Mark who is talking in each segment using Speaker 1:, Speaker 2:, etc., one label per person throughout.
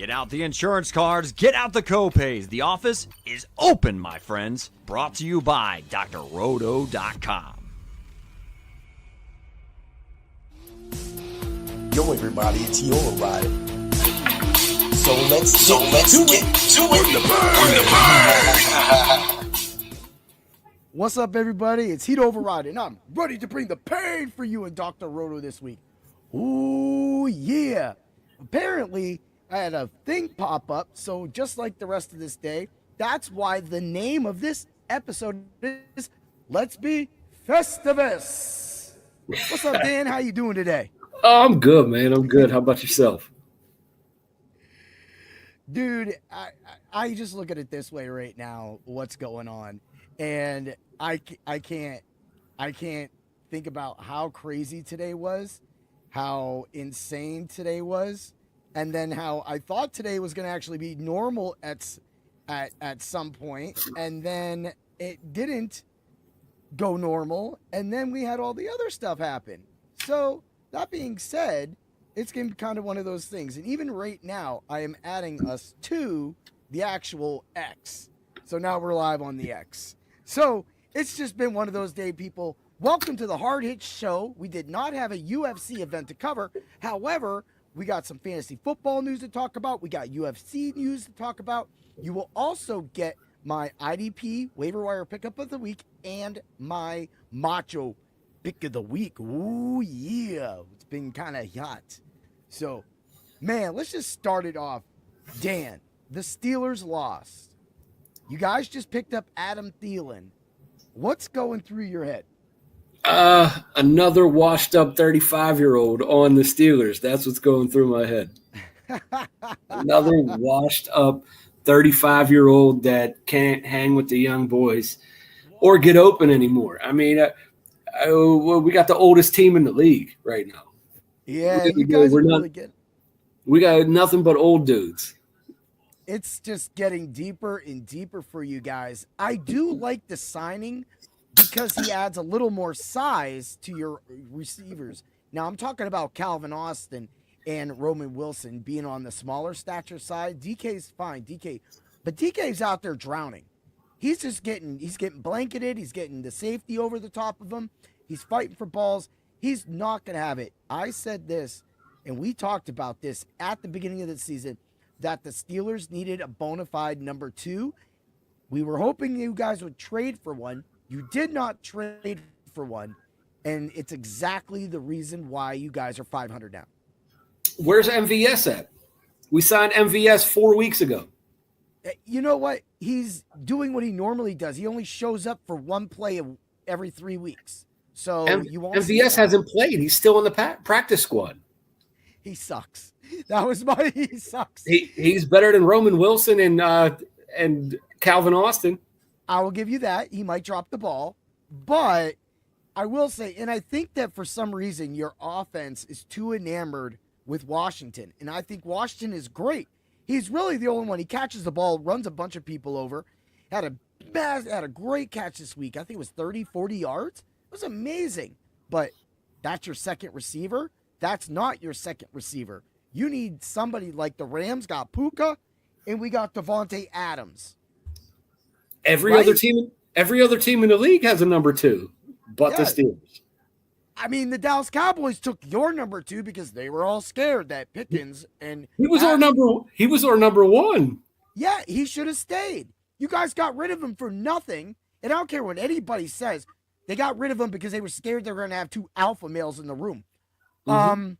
Speaker 1: Get out the insurance cards, get out the copays. The office is open, my friends. Brought to you by drroto.com.
Speaker 2: Yo, everybody, it's Your Ride. So let's get to it.
Speaker 3: What's up, everybody? It's Heat Override, and I'm ready to bring the pain for you and Dr. Roto this week. Ooh, yeah. Apparently, I had a thing pop up, so just like the rest of this day, that's why the name of this episode is Let's Be Festivus. What's up, Dan? How you doing today?
Speaker 4: Oh, I'm good, man. I'm good. How about yourself?
Speaker 3: Dude, I just look at it this way right now, what's going on, and I can't think about how crazy today was, how insane today was, and then how I thought today was going to actually be normal at some point, and then it didn't go normal, and then we had all the other stuff happen. So that being said, it's going to be kind of one of those things. And even right now, I am adding us to the actual X. So now we're live on the X. So it's just been one of those days, people. Welcome to the Hard Hit Show. We did not have a UFC event to cover. However, we got some fantasy football news to talk about. We got UFC news to talk about. You will also get my IDP waiver wire pickup of the week and my Macho pick of the week. Ooh, yeah. It's been kind of hot. So, man, let's just start it off. Dan, the Steelers lost. You guys just picked up Adam Thielen. What's going through your head?
Speaker 4: Another washed up 35-year-old on the Steelers. That's what's going through my head. Another washed up 35-year-old that can't hang with the young boys or get open anymore. I mean, we got the oldest team in the league right now.
Speaker 3: Yeah, you guys are really good.
Speaker 4: We got nothing but old dudes.
Speaker 3: It's just getting deeper and deeper for you guys. I do like the signing because he adds a little more size to your receivers. Now, I'm talking about Calvin Austin and Roman Wilson being on the smaller stature side. DK's fine, but DK's out there drowning. He's getting blanketed. He's getting the safety over the top of him. He's fighting for balls. He's not going to have it. I said this, and we talked about this at the beginning of the season, that the Steelers needed a bona fide number 2. We were hoping you guys would trade for one. You did not trade for one, and it's exactly the reason why you guys are 500 now.
Speaker 4: Where's MVS at? We signed MVS 4 weeks ago.
Speaker 3: You know what? He's doing what he normally does. He only shows up for one play every 3 weeks. So you won't.
Speaker 4: MVS hasn't played. He's still in the practice squad.
Speaker 3: He sucks. He sucks.
Speaker 4: He's better than Roman Wilson and Calvin Austin.
Speaker 3: I will give you that. He might drop the ball, but I will say, and I think that for some reason your offense is too enamored with Washington, and I think Washington is great. He's really the only one. He catches the ball, runs a bunch of people over, had a great catch this week. I think it was 30, 40 yards. It was amazing. But that's your second receiver? That's not your second receiver. You need somebody like the Rams got Puka, and we got Devontae Adams.
Speaker 4: Every other team in the league has a number 2, but the Steelers.
Speaker 3: I mean, the Dallas Cowboys took your number 2 because they were all scared that Pickens and
Speaker 4: he was our number 1.
Speaker 3: Yeah, he should have stayed. You guys got rid of him for nothing, and I don't care what anybody says. They got rid of him because they were scared they were going to have 2 alpha males in the room. Mm-hmm.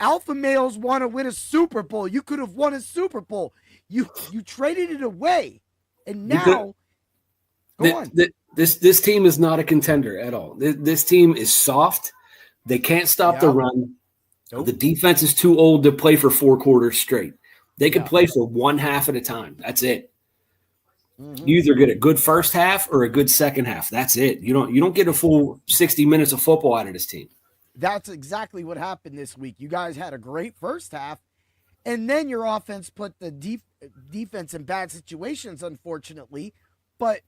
Speaker 3: Alpha males want to win a Super Bowl. You could have won a Super Bowl. You traded it away, and now go on.
Speaker 4: This team is not a contender at all. This team is soft. They can't stop the run. Nope. The defense is too old to play for 4 quarters straight. They can play for one half at a time. That's it. Mm-hmm. You either get a good first half or a good second half. That's it. You don't get a full 60 minutes of football out of this team.
Speaker 3: That's exactly what happened this week. You guys had a great first half, and then your offense put the defense in bad situations, unfortunately. But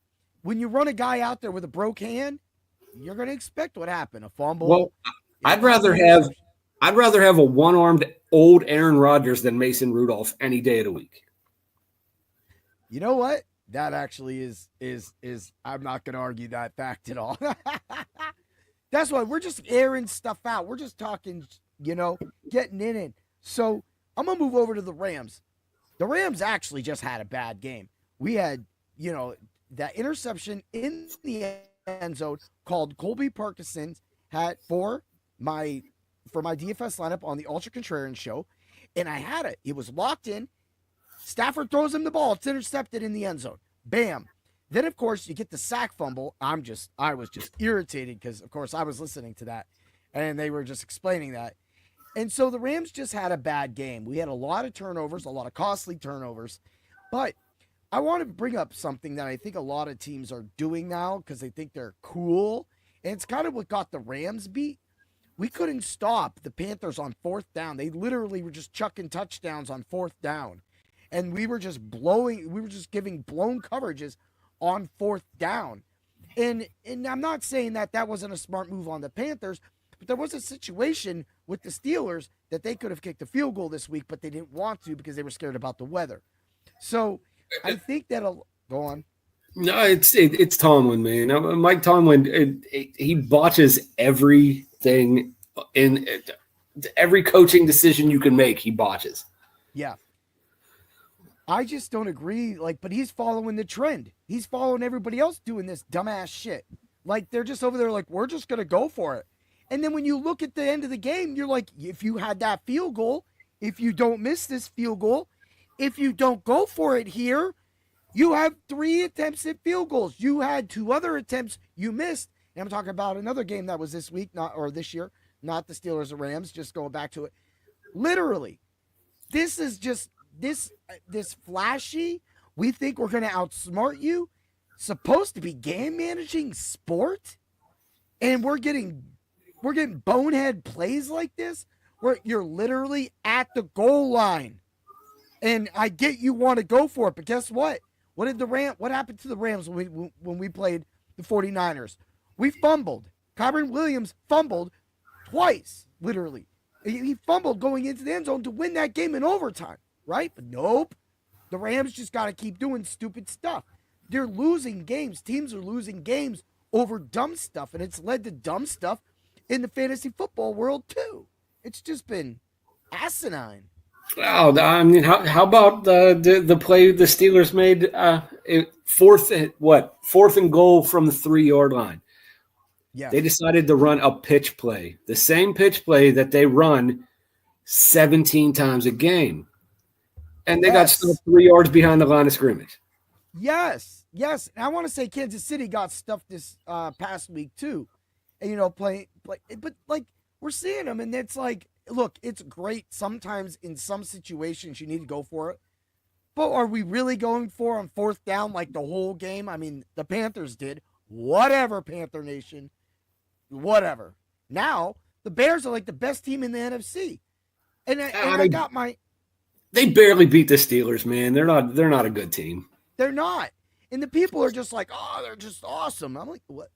Speaker 3: when you run a guy out there with a broke hand, you're going to expect what happened, a fumble.
Speaker 4: Well, I'd rather have a one-armed old Aaron Rodgers than Mason Rudolph any day of the week.
Speaker 3: You know what? That actually is I'm not going to argue that fact at all. That's why we're just airing stuff out. We're just talking, getting in it. So I'm going to move over to the Rams. The Rams actually just had a bad game. We had, that interception in the end zone called Colby Parkinson had for my DFS lineup on the Ultra Contrarian show. And I had it. It was locked in. Stafford throws him the ball. It's intercepted in the end zone. Bam. Then, of course, you get the sack fumble. I was just irritated because, of course, I was listening to that. And they were just explaining that. And so the Rams just had a bad game. We had a lot of turnovers, a lot of costly turnovers. But I want to bring up something that I think a lot of teams are doing now because they think they're cool. And it's kind of what got the Rams beat. We couldn't stop the Panthers on fourth down. They literally were just chucking touchdowns on fourth down. And we were just giving blown coverages on fourth down. And I'm not saying that wasn't a smart move on the Panthers, but there was a situation with the Steelers that they could have kicked a field goal this week, but they didn't want to because they were scared about the weather. So I think that'll go on.
Speaker 4: No, it's Tomlin, man. Mike Tomlin, he botches everything in every coaching decision you can make. He botches.
Speaker 3: Yeah. I just don't agree. But he's following the trend. He's following everybody else doing this dumbass shit. They're just over there we're just going to go for it. And then when you look at the end of the game, you're like, if you had that field goal, if you don't miss this field goal, if you don't go for it here, you have 3 attempts at field goals. You had 2 other attempts you missed. And I'm talking about another game that was this week, this year, not the Steelers or Rams, just going back to it. Literally, this is just this flashy. We think we're going to outsmart you. Supposed to be game managing sport, and we're getting bonehead plays like this where you're literally at the goal line. And I get you want to go for it, but guess what? What happened to the Rams when we played the 49ers? We fumbled. Kyron Williams fumbled twice, literally. He fumbled going into the end zone to win that game in overtime, right? But nope. The Rams just got to keep doing stupid stuff. They're losing games. Teams are losing games over dumb stuff, and it's led to dumb stuff in the fantasy football world too. It's just been asinine.
Speaker 4: Wow, I mean, how about the play the Steelers made? Fourth and goal from the 3-yard line.
Speaker 3: Yeah,
Speaker 4: they decided to run a pitch play, the same pitch play that they run 17 times a game, and they got still 3 yards behind the line of scrimmage.
Speaker 3: Yes. And I want to say Kansas City got stuffed this past week too, and play, but we're seeing them, and it's look, it's great. Sometimes in some situations you need to go for it. But are we really going for on fourth down the whole game? I mean, the Panthers did. Whatever, Panther Nation. Whatever. Now, the Bears are the best team in the NFC.
Speaker 4: They barely beat the Steelers, man. They're not a good team.
Speaker 3: They're not. And the people are just they're just awesome. I'm like, what?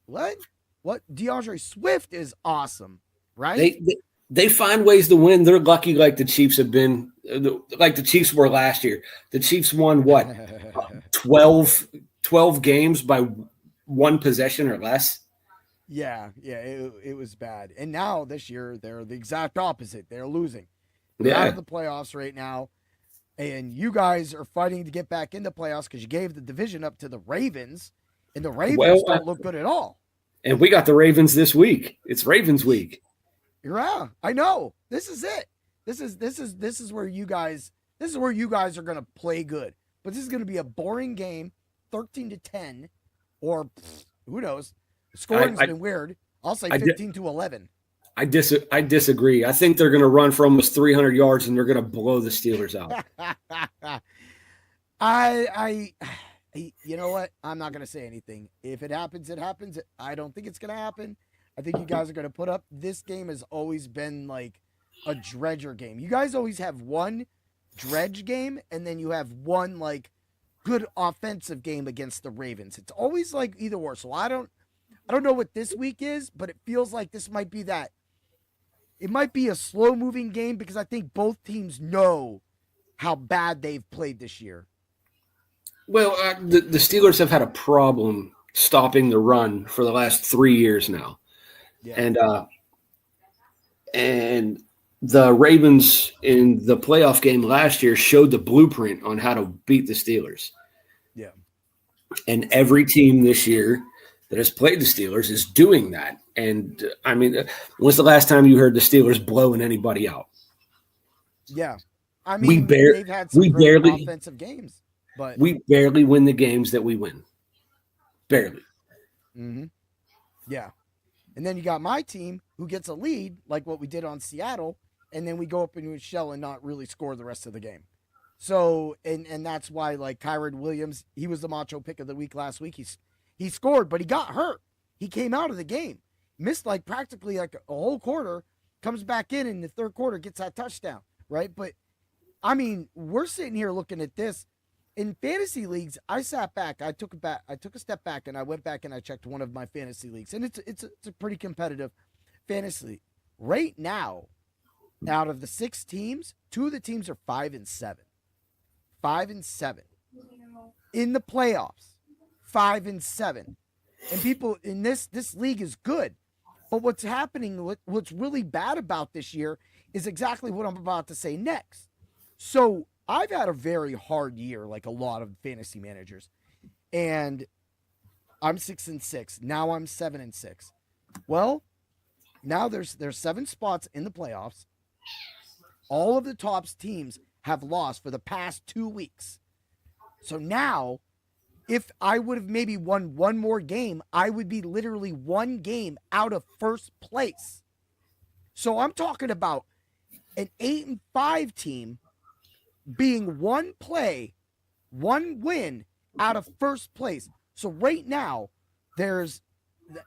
Speaker 3: What? DeAndre Swift is awesome, right?
Speaker 4: They find ways to win. They're lucky like the Chiefs have been, like the Chiefs were last year. The Chiefs won, 12 games by 1 possession or less?
Speaker 3: Yeah, it was bad. And now this year, they're the exact opposite. They're losing.
Speaker 4: They're
Speaker 3: out of the playoffs right now. And you guys are fighting to get back in the playoffs because you gave the division up to the Ravens. And the Ravens don't look good at all. And
Speaker 4: we got the Ravens this week. It's Ravens week.
Speaker 3: Yeah, I know. This is it. This is where you guys are going to play good. But this is going to be a boring game, 13-10, or who knows. The scoring's been weird. I'll say 15-11.
Speaker 4: I disagree. I think they're going to run for almost 300 yards and they're going to blow the Steelers out.
Speaker 3: You know what? I'm not going to say anything. If it happens, it happens. I don't think it's going to happen. I think you guys are going to put up. This game has always been a dredger game. You guys always have one dredge game, and then you have one good offensive game against the Ravens. It's always either or. So I don't know what this week is, but it feels like this might be that it might be a slow-moving game because I think both teams know how bad they've played this year.
Speaker 4: Well, the Steelers have had a problem stopping the run for the last 3 years now. Yeah. And the Ravens in the playoff game last year showed the blueprint on how to beat the Steelers.
Speaker 3: Yeah.
Speaker 4: And every team this year that has played the Steelers is doing that. And, I mean, when's the last time you heard the Steelers blowing anybody out?
Speaker 3: Yeah. I mean, they've had some great offensive games. But
Speaker 4: we barely win the games that we win. Barely.
Speaker 3: Mm-hmm. Yeah. And then you got my team who gets a lead, like what we did on Seattle, and then we go up into a shell and not really score the rest of the game. So, and that's why, like, Kyron Williams, he was the Macho pick of the week last week. He scored, but he got hurt. He came out of the game, missed like practically like a whole quarter, comes back in the third quarter, gets that touchdown, right? But, I mean, we're sitting here looking at this. In fantasy leagues, I sat back. I took a step back, and I went back and I checked one of my fantasy leagues, and it's a pretty competitive fantasy league. Right now, out of the 6 teams, 2 of the teams are 5-7, 5-7 in the playoffs, 5-7, and people in this league is good. But what's happening? What's really bad about this year is exactly what I'm about to say next. So I've had a very hard year, like a lot of fantasy managers, and I'm 6-6. Now I'm 7-6. Well, now there's 7 spots in the playoffs. All of the top teams have lost for the past 2 weeks. So now, if I would have maybe won one more game, I would be literally 1 game out of first place. So I'm talking about an 8-5 team being 1 play, 1 win out of first place. So right now, there's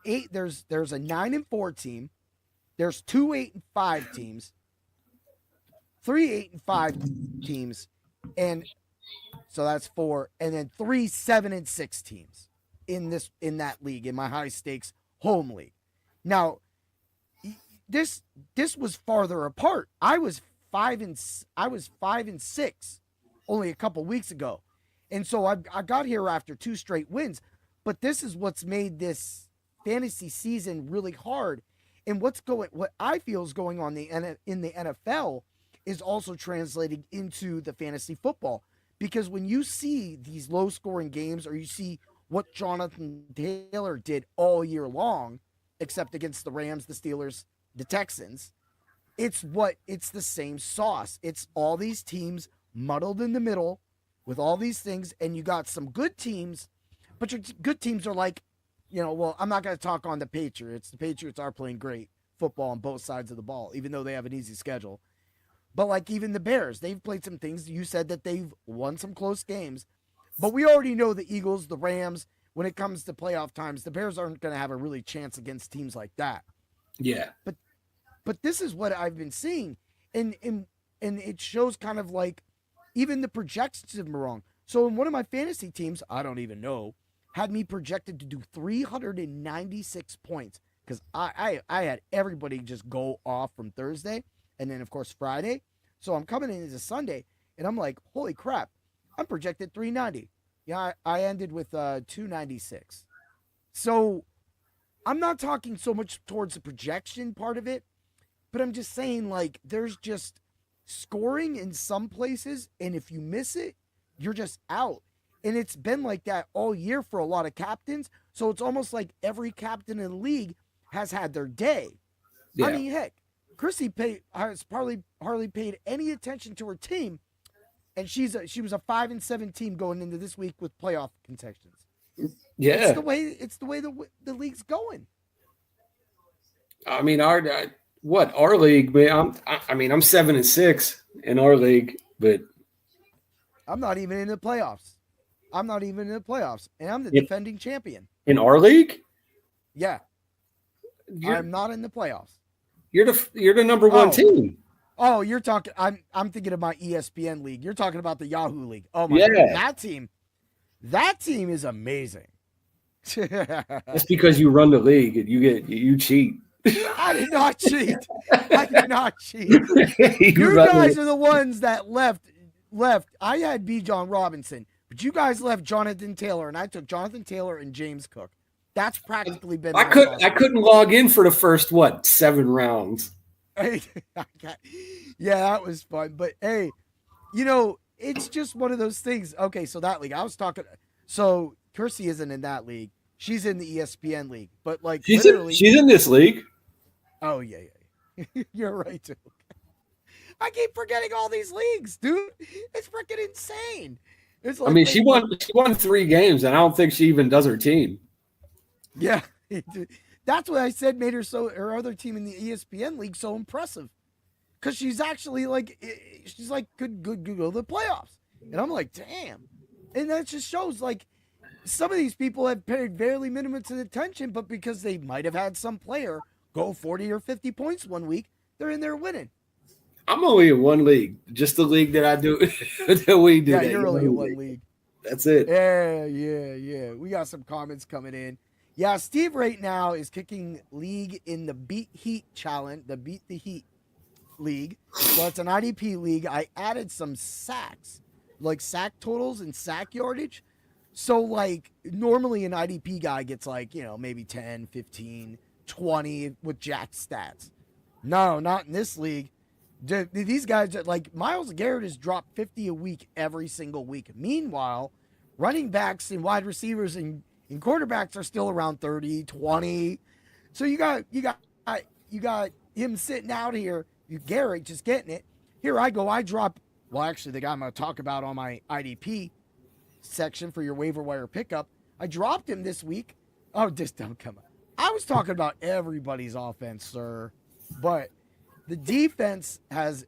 Speaker 3: a 9-4 team, there's 2 8-5 teams, 3 8-5 teams, and so that's 4, and then 3 7-6 teams in that league, in my high stakes home league. Now, this was farther apart. I was 5-6 only a couple weeks ago. And so I got here after 2 straight wins, but this is what's made this fantasy season really hard. And what I feel is going on in the NFL is also translating into the fantasy football, because when you see these low scoring games, or you see what Jonathan Taylor did all year long, except against the Rams, the Steelers, the Texans, it's the same sauce. It's all these teams muddled in the middle with all these things, and you got some good teams, but your good teams are like, well, I'm not going to talk on the Patriots. The Patriots are playing great football on both sides of the ball, even though they have an easy schedule. But like even the Bears, they've played some things. You said that they've won some close games, but we already know the Eagles, the Rams, when it comes to playoff times, the Bears aren't going to have a really chance against teams like that.
Speaker 4: Yeah.
Speaker 3: But this is what I've been seeing, and it shows kind of like even the projections have been wrong. So in one of my fantasy teams, I don't even know, had me projected to do 396 points, because I had everybody just go off from Thursday, and then of course Friday. So I'm coming into Sunday, and I'm like, holy crap, I'm projected 390. Yeah, I ended with 296. So I'm not talking so much towards the projection part of it, but I'm just saying, like, there's just scoring in some places, and if you miss it, you're just out. And it's been like that all year for a lot of captains. So it's almost like every captain in the league has had their day. Yeah. I mean, heck, Chrissy has probably hardly paid any attention to her team, and she was a 5-7 team going into this week with playoff contentions.
Speaker 4: Yeah,
Speaker 3: it's the way the league's going.
Speaker 4: I mean, our league, man. I'm 7-6 in our league, but
Speaker 3: I'm not even in the playoffs. And I'm the defending champion
Speaker 4: in our league.
Speaker 3: Yeah, I'm not in the playoffs.
Speaker 4: You're the number 1 team.
Speaker 3: Oh, you're talking. I'm thinking of my ESPN league. You're talking about the Yahoo league. Oh my God, that team is amazing.
Speaker 4: That's because you run the league and you cheat.
Speaker 3: I did not cheat. I did not cheat. You guys are the ones that left. I had B. John Robinson, but you guys left Jonathan Taylor, and I took Jonathan Taylor and James Cook. That's practically been.
Speaker 4: I couldn't log in for the first 7 rounds.
Speaker 3: Yeah, that was fun. But hey, you know, it's just one of those things. Okay, so that league I was talking. So Kirsty isn't in that league. She's in the ESPN league. But like
Speaker 4: she's in this league.
Speaker 3: Oh yeah. You're right too. I keep forgetting all these leagues, dude. It's freaking insane. It's like,
Speaker 4: she won 3 games, and I don't think she even does her team.
Speaker 3: Yeah, that's what I said made her other team in the ESPN league so impressive, because she's actually could go to the playoffs, and I'm like, damn, and that just shows like some of these people have paid barely minimum to attention, but because they might have had some player go 40 or 50 points one week, they're in there winning.
Speaker 4: I'm only in one league, just the league that I do that we do.
Speaker 3: Yeah, you're only in one league.
Speaker 4: That's it.
Speaker 3: Yeah. We got some comments coming in. Yeah, Steve right now is kicking league in the Beat Heat challenge, the Beat the Heat league. So it's an IDP league. I added some sacks, like sack totals and sack yardage. So like normally an IDP guy gets like, maybe 10, 15, 20 with jacked stats. No, not in this league. These guys, like Myles Garrett has dropped 50 a week every single week. Meanwhile, running backs and wide receivers and quarterbacks are still around 30, 20. So you got him sitting out here. Garrett just getting it. Here I go. I drop. Well, actually, the guy I'm going to talk about on my IDP section for your waiver wire pickup, I dropped him this week. Oh, just don't come on. I was talking about everybody's offense, sir, but the defense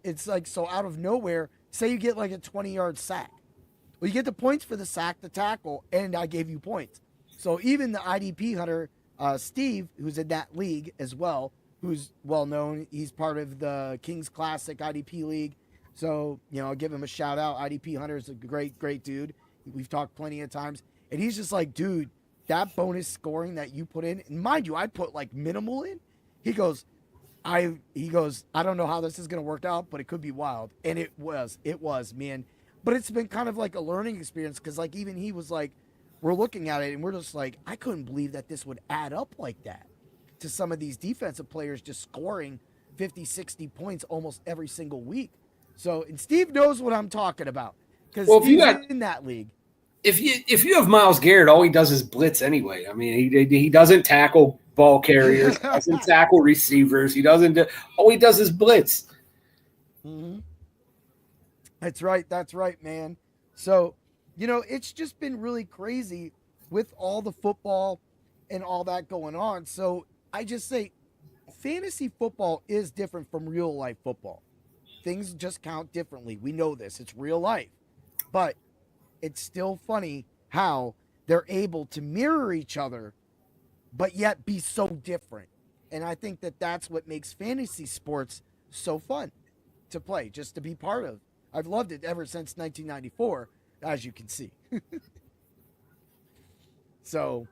Speaker 3: it's like, so out of nowhere, say you get like a 20-yard sack. Well, you get the points for the sack, the tackle, and I gave you points. So even the IDP hunter, Steve, who's in that league as well, who's well known, he's part of the Kings Classic IDP league. So, I'll give him a shout out. IDP hunter is a great, great dude. We've talked plenty of times. And he's just like, dude, that bonus scoring that you put in, and mind you, I put like minimal in. He goes, I don't know how this is going to work out, but it could be wild. And it was, man. But it's been kind of like a learning experience, because like even he was like, we're looking at it and we're just like, I couldn't believe that this would add up like that to some of these defensive players just scoring 50, 60 points almost every single week. So, and Steve knows what I'm talking about, because he's in that league.
Speaker 4: If you have Myles Garrett, all he does is blitz anyway. I mean, he doesn't tackle ball carriers, doesn't tackle receivers. All he does is blitz.
Speaker 3: Mm-hmm. That's right, man. So, it's just been really crazy with all the football and all that going on. So I just say fantasy football is different from real life football. Things just count differently. We know this. It's real life. But it's still funny how they're able to mirror each other, but yet be so different. And I think that that's what makes fantasy sports so fun to play, just to be part of. I've loved it ever since 1994, as you can see. So,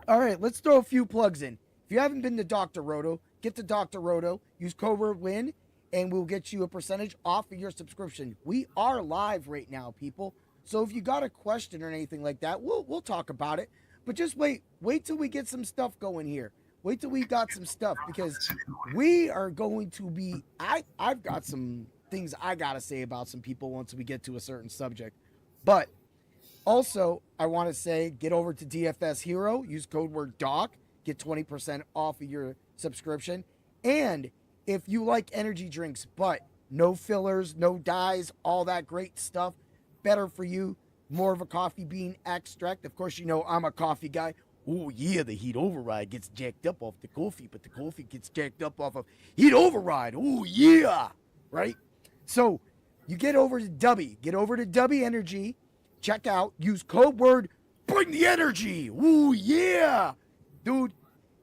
Speaker 3: all right, let's throw a few plugs in. If you haven't been to Dr. Roto, get to Dr. Roto, use code word WIN, and we'll get you a percentage off of your subscription. We are live right now, people. So if you got a question or anything like that, we'll talk about it. But just wait till we get some stuff going here. Wait till we got some stuff, because we are going to be, I've got some things I got to say about some people once we get to a certain subject. But also, I want to say, get over to DFS Hero, use code word DOC, get 20% off of your subscription. And if you like energy drinks, but no fillers, no dyes, all that great stuff, better for you, more of a coffee bean extract. Of course, I'm a coffee guy. Oh, yeah, the heat override gets jacked up off the coffee, but the coffee gets jacked up off of heat override. Oh, yeah, right? So you get over to Dubby Energy, check out, use code word, bring the energy. Oh, yeah. Dude,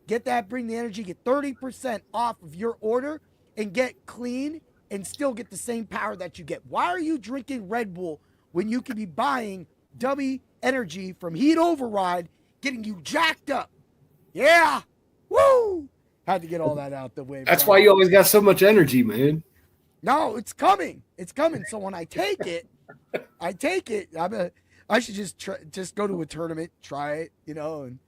Speaker 3: get that, bring the energy, get 30% off of your order, and get clean and still get the same power that you get. Why are you drinking Red Bull when you can be buying Dubby Energy from Heat Override, getting you jacked up? Yeah. Woo. Had to get all that out the way.
Speaker 4: That's
Speaker 3: bro.
Speaker 4: why you always got so much energy, man.
Speaker 3: No, it's coming. It's coming. So when I take it, I should just go to a tournament, try it, and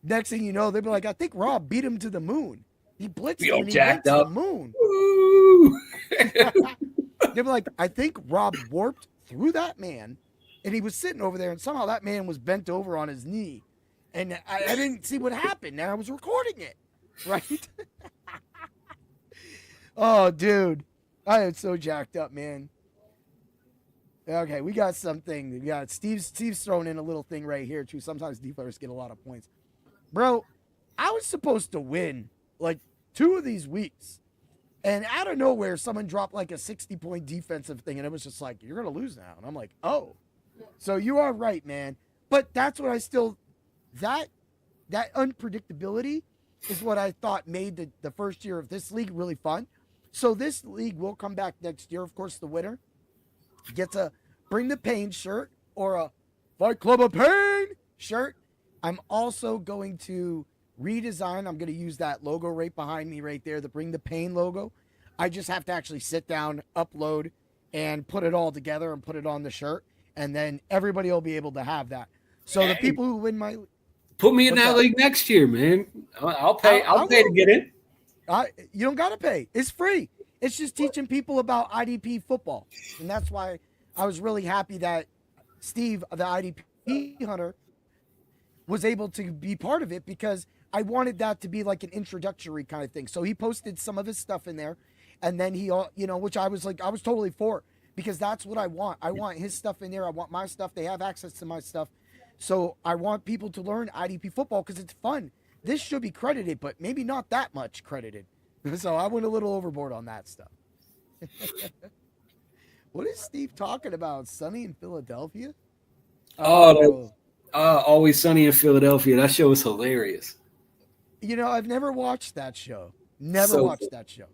Speaker 3: next thing you know, they'll be like, I think Rob beat him to the moon. He blitzed him and he went to the moon. They'll be like, I think Rob warped through that man, and he was sitting over there, and somehow that man was bent over on his knee. And I didn't see what happened, and I was recording it, right? Oh, dude. I am so jacked up, man. Okay, we got something. We got Steve's throwing in a little thing right here, too. Sometimes defenders get a lot of points. Bro, I was supposed to win, like, 2 of these weeks. And out of nowhere, someone dropped, like, a 60-point defensive thing, and it was just like, you're going to lose now. And I'm like, oh. So you are right, man. But that's what I still... That unpredictability is what I thought made the first year of this league really fun. So this league will come back next year. Of course, the winner gets a Bring the Pain shirt or a Fight Club of Pain shirt. I'm also going to redesign. I'm going to use that logo right behind me right there, the Bring the Pain logo. I just have to actually sit down, upload, and put it all together and put it on the shirt. And then everybody will be able to have that. So the people who win my...
Speaker 4: Put me in that league next year, man. I'll pay. I'll pay to get in.
Speaker 3: You don't got to pay. It's free. It's just teaching people about IDP football. And that's why I was really happy that Steve, the IDP hunter, was able to be part of it because I wanted that to be like an introductory kind of thing. So he posted some of his stuff in there. And then he, which I was totally for because that's what I want. I want his stuff in there. I want my stuff. They have access to my stuff. So I want people to learn IDP football because it's fun. This should be credited, but maybe not that much credited. So I went a little overboard on that stuff. What is Steve talking about? Sunny in Philadelphia?
Speaker 4: Always Sunny in Philadelphia. That show is hilarious.
Speaker 3: I've never watched that show. Never watched that show.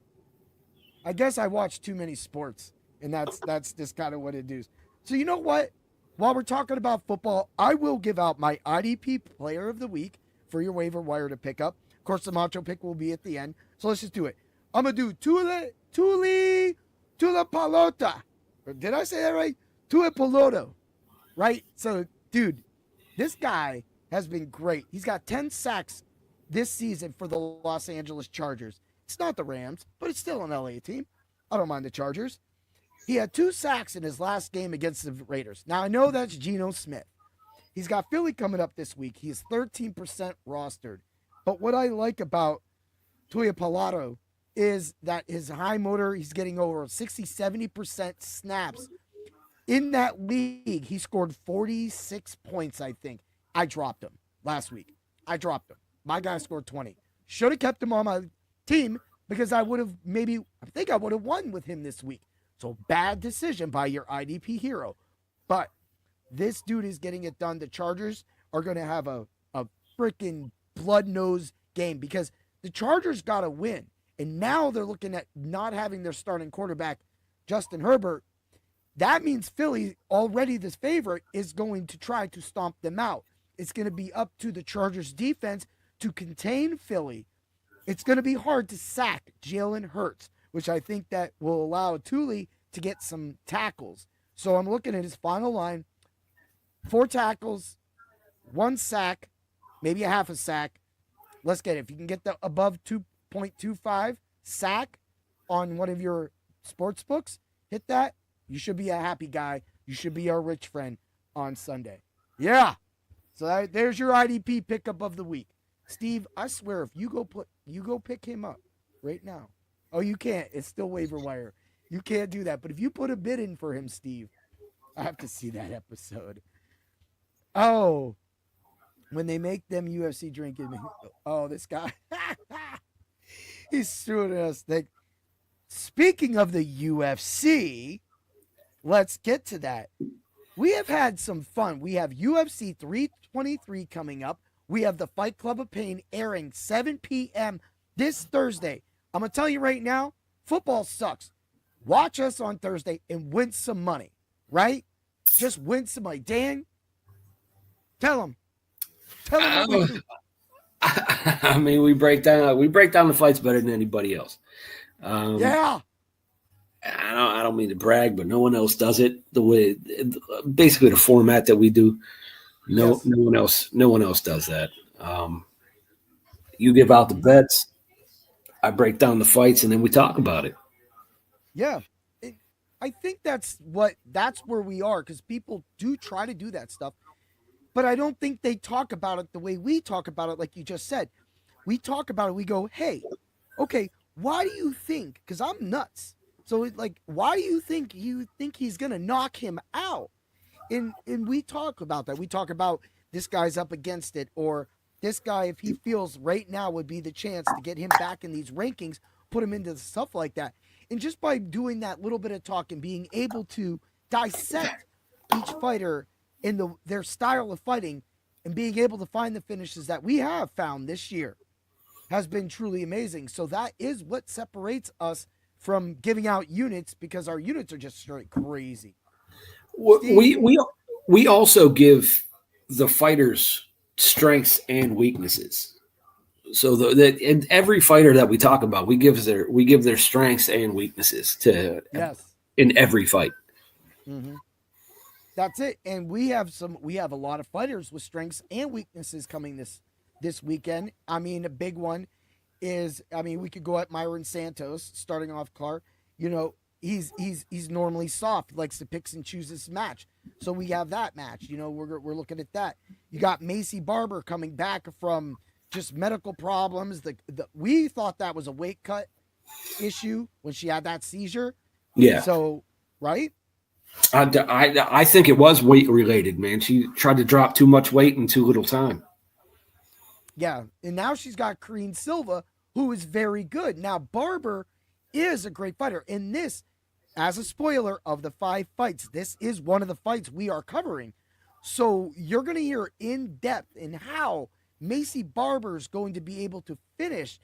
Speaker 3: I guess I watch too many sports, and that's just kind of what it is. So you know what? While we're talking about football, I will give out my IDP Player of the Week for your waiver wire to pick up. Of course, the Macho pick will be at the end. So let's just do it. I'm going to do Tuli Palota. Did I say that right? Tuli Paloto. Right? So, dude, this guy has been great. He's got 10 sacks this season for the Los Angeles Chargers. It's not the Rams, but it's still an LA team. I don't mind the Chargers. He had 2 sacks in his last game against the Raiders. Now, I know that's Geno Smith. He's got Philly coming up this week. He's 13% rostered. But what I like about Tuia Palato is that his high motor, he's getting over 60, 70% snaps. In that league, he scored 46 points, I think. I dropped him last week. I dropped him. My guy scored 20. Should have kept him on my team because I think I would have won with him this week. So bad decision by your IDP hero. But this dude is getting it done. The Chargers are going to have a freaking blood-nosed game because the Chargers got to win. And now they're looking at not having their starting quarterback, Justin Herbert. That means Philly, already this favorite, is going to try to stomp them out. It's going to be up to the Chargers defense to contain Philly. It's going to be hard to sack Jalen Hurts, which I think that will allow Tuli to get some tackles. So I'm looking at his final line, 4 tackles, 1 sack, maybe a half a sack. Let's get it. If you can get the above 2.25 sack on one of your sports books, hit that. You should be a happy guy. You should be our rich friend on Sunday. Yeah. So there's your IDP pickup of the week. Steve, I swear, if you go pick him up right now. Oh, you can't. It's still waiver wire. You can't do that. But if you put a bid in for him, Steve, I have to see that episode. Oh, when they make them UFC drinking. Oh, this guy. He's screwing us. Speaking of the UFC, let's get to that. We have had some fun. We have UFC 323 coming up. We have the Fight Club of Pain airing 7 p.m. this Thursday. I'm going to tell you right now, football sucks. Watch us on Thursday and win some money, right? Just win some money. Dan, tell him. Tell him what we do.
Speaker 4: I mean, we break down the fights better than anybody else.
Speaker 3: Yeah.
Speaker 4: I don't mean to brag, but no one else does it the way, basically the format that we do.
Speaker 3: Yes.
Speaker 4: No one else does that. You give out the bets, I break down the fights, and then we talk about it.
Speaker 3: Yeah. I think that's where we are, because people do try to do that stuff, but I don't think they talk about it the way we talk about it. Like you just said, we talk about it. We go, hey, okay, why do you think? Because I'm nuts. So like, why do you think he's gonna knock him out? And we talk about that. We talk about this guy's up against it, or this guy, if he feels right now would be the chance to get him back in these rankings, put him into stuff like that. And just by doing that little bit of talk and being able to dissect each fighter in their style of fighting, and being able to find the finishes that we have found this year, has been truly amazing. So that is what separates us from giving out units, because our units are just straight crazy.
Speaker 4: We also give the fighters strengths and weaknesses. So that in every fighter that we talk about, we give their strengths and weaknesses to in every fight.
Speaker 3: Mm-hmm. That's it. And we have a lot of fighters with strengths and weaknesses coming this weekend. I mean, a big one is, I mean, we could go at Myron Santos starting off Clark. You know, he's normally soft. He likes to pick and choose his match. So we have that match. You know, we're looking at that. You got Macy Barber coming back from just medical problems. We thought that was a weight cut issue when she had that seizure.
Speaker 4: Yeah.
Speaker 3: So, right?
Speaker 4: I think it was weight related, man. She tried to drop too much weight in too little time.
Speaker 3: Yeah, and now she's got Karine Silva, who is very good. Now, Barber is a great fighter. And this, as a spoiler of the 5 fights, this is one of the fights we are covering. So you're going to hear in depth in how Macy Barber is going to be able to finish,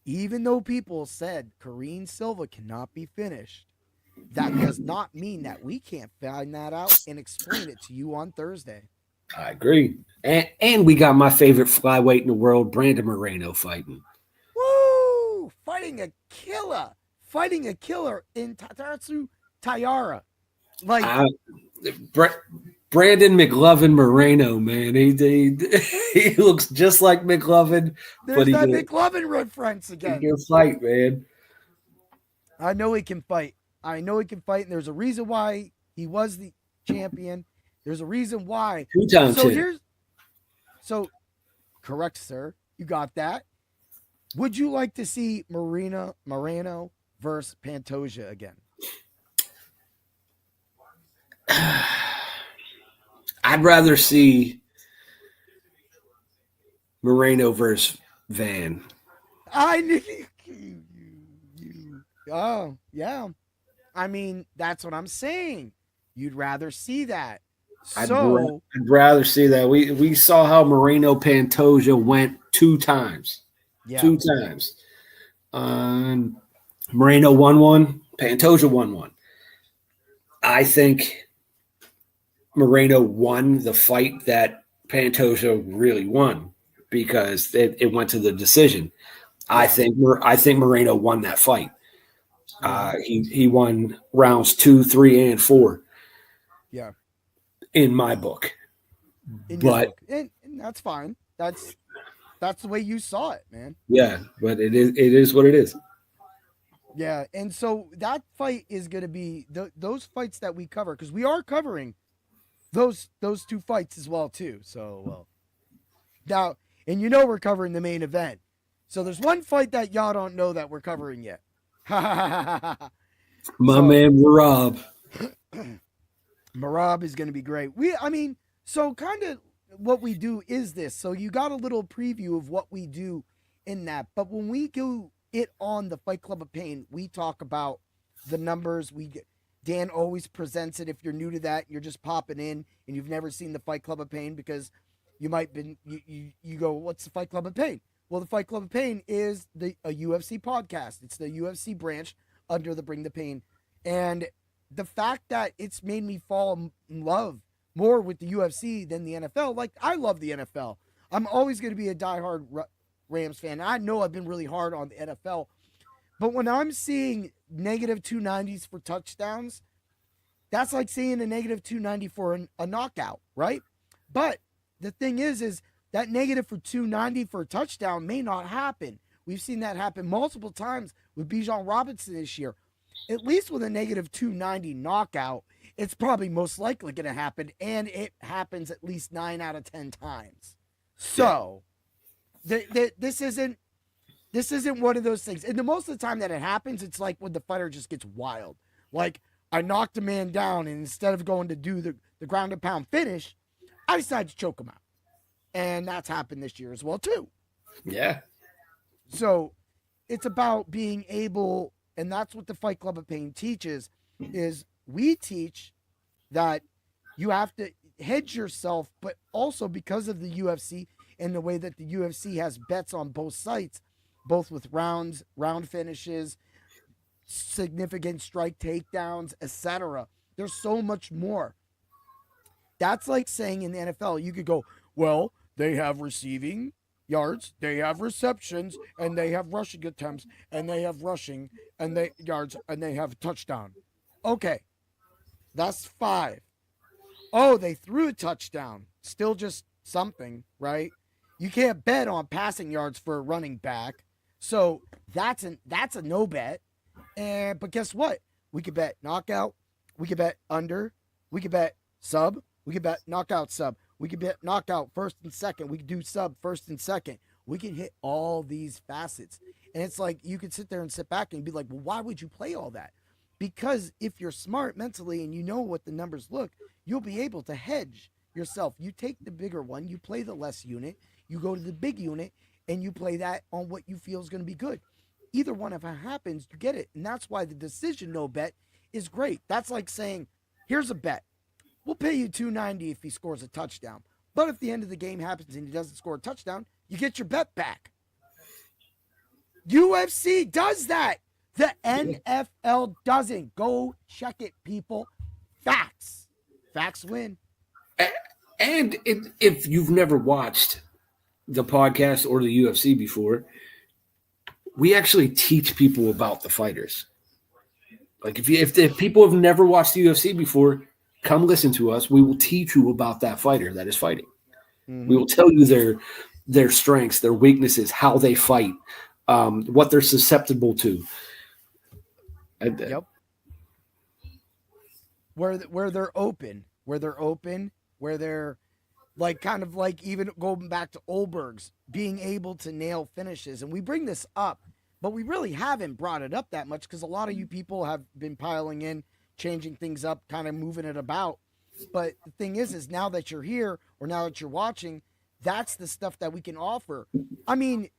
Speaker 3: even though people said Karine Silva cannot be finished. That does not mean that we can't find that out and explain it to you on Thursday.
Speaker 4: I agree. And we got my favorite flyweight in the world, Brandon Moreno, fighting.
Speaker 3: Woo! Fighting a killer in Tatsu Tayara. Like
Speaker 4: Brandon McLovin Moreno, man. He looks just like McLovin.
Speaker 3: There's that McLovin reference again.
Speaker 4: He can fight, man.
Speaker 3: I know he can fight. And there's a reason why he was the champion. There's a reason why.
Speaker 4: 2 times.
Speaker 3: So correct, sir. You got that. Would you like to see Moreno versus Pantoja again?
Speaker 4: I'd rather see Moreno versus Van.
Speaker 3: I knew you. Oh, yeah. I mean, that's what I'm saying. You'd rather see that.
Speaker 4: I'd rather see that. We saw how Moreno Pantoja went 2 times. Yeah. 2 times. Moreno won 1. Pantoja won 1. I think Moreno won the fight that Pantoja really won, because it went to the decision. Yeah. I think Moreno won that fight. He won rounds 2, 3, and 4.
Speaker 3: Yeah.
Speaker 4: In my book.
Speaker 3: And that's fine. That's the way you saw it, man.
Speaker 4: Yeah, but it is what it is.
Speaker 3: Yeah, and so that fight is going to be those fights that we cover, because we are covering those 2 fights as well too. So now, and we're covering the main event. So there's one fight that y'all don't know that we're covering yet.
Speaker 4: Man, Marab.
Speaker 3: Marab is going to be great. So kind of what we do is this. So you got a little preview of what we do in that. But when we do it on the Fight Club of Pain, we talk about the numbers. Dan always presents it. If you're new to that, you're just popping in and you've never seen the Fight Club of Pain, because you might you go, what's the Fight Club of Pain? Well, the Fight Club of Pain is a UFC podcast. It's the UFC branch under the Bring the Pain. And the fact that it's made me fall in love more with the UFC than the NFL. Like, I love the NFL. I'm always going to be a diehard Rams fan. I know I've been really hard on the NFL, but when I'm seeing negative 290s for touchdowns, that's like seeing a negative 290 for a knockout, right? But the thing is that negative for 290 for a touchdown may not happen. We've seen that happen multiple times with Bijan Robinson this year. At least with a negative 290 knockout, it's probably most likely going to happen, and it happens at least 9 out of 10 times. So, this isn't one of those things. And the most of the time that it happens, it's like when the fighter just gets wild. Like, I knocked a man down, and instead of going to do the ground and pound finish, I decided to choke him out. And that's happened this year as well, too.
Speaker 4: Yeah.
Speaker 3: So, it's about being able, and that's what the Fight Club of Pain teaches, is we teach that you have to hedge yourself, but also because of the UFC and the way that the UFC has bets on both sites, both with round finishes, significant strike takedowns, etc. There's so much more. That's like saying in the NFL, you could go, well, they have receiving yards, they have receptions, and they have rushing attempts, and they have rushing and they yards, and they have a touchdown. Okay, that's 5. Oh, they threw a touchdown. Still just something, right? You can't bet on passing yards for a running back. So that's a no bet. But guess what? We could bet knockout. We could bet under. We could bet sub. We could bet knockout sub. We could bet knockout first and second. We could do sub first and second. We can hit all these facets. And it's like you could sit there and sit back and be like, well, why would you play all that? Because if you're smart mentally and you know what the numbers look, you'll be able to hedge yourself. You take the bigger one, you play the less unit, you go to the big unit, and you play that on what you feel is going to be good. Either one, if it happens, you get it. And that's why the decision no bet is great. That's like saying, here's a bet. We'll pay you $290 if he scores a touchdown. But if the end of the game happens and he doesn't score a touchdown, you get your bet back. UFC does that. The NFL doesn't. Go check it, people. Facts. Facts win.
Speaker 4: And if you've never watched the podcast or the UFC before, we actually teach people about the fighters. Like if people have never watched the UFC before, come listen to us. We will teach you about that fighter that is fighting. Mm-hmm. We will tell you their strengths, their weaknesses, how they fight, what they're susceptible to.
Speaker 3: Yep. Where they're open, where they're like kind of like even going back to Olberg's being able to nail finishes. And we bring this up, but we really haven't brought it up that much because a lot of you people have been piling in, changing things up, kind of moving it about. But the thing is now that you're here or now that you're watching, that's the stuff that we can offer. I mean,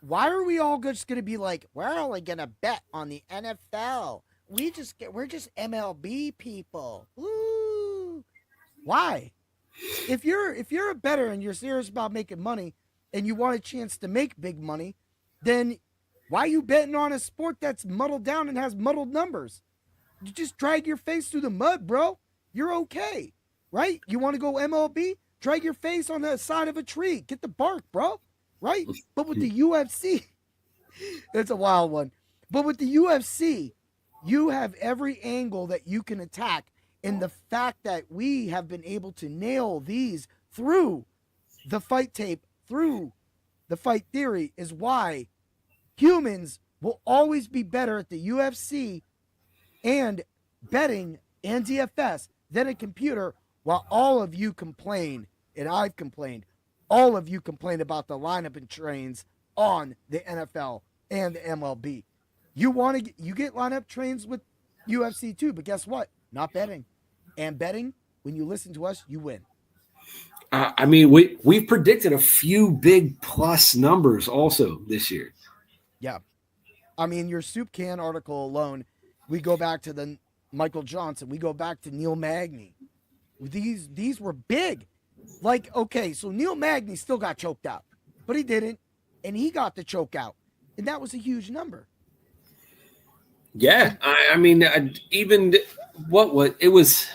Speaker 3: why are we all just going to be like, we're only going to bet on the NFL? We're just MLB people. Woo! Why? If you're a bettor and you're serious about making money and you want a chance to make big money, then why are you betting on a sport that's muddled down and has muddled numbers? You just drag your face through the mud, bro. You're okay, right? You want to go MLB? Drag your face on the side of a tree. Get the bark, bro. Right? But with the UFC, it's a wild one. But with the UFC, you have every angle that you can attack. And the fact that we have been able to nail these through the fight tape, through the fight theory, is why humans will always be better at the UFC and betting and DFS than a computer, while all of you complain, and I've complained, all of you complain about the lineup and trains on the NFL and the MLB. You get lineup trains with UFC too, but guess what? Not betting. And betting, when you listen to us, you win.
Speaker 4: I mean, we've predicted a few big plus numbers also this year.
Speaker 3: Yeah. I mean, your soup can article alone, we go back to the Michael Johnson. We go back to Neil Magny. These were big. Like, okay, so Neil Magny still got choked out, but he didn't, and he got the choke out, and that was a huge number.
Speaker 4: Yeah, I mean, even it was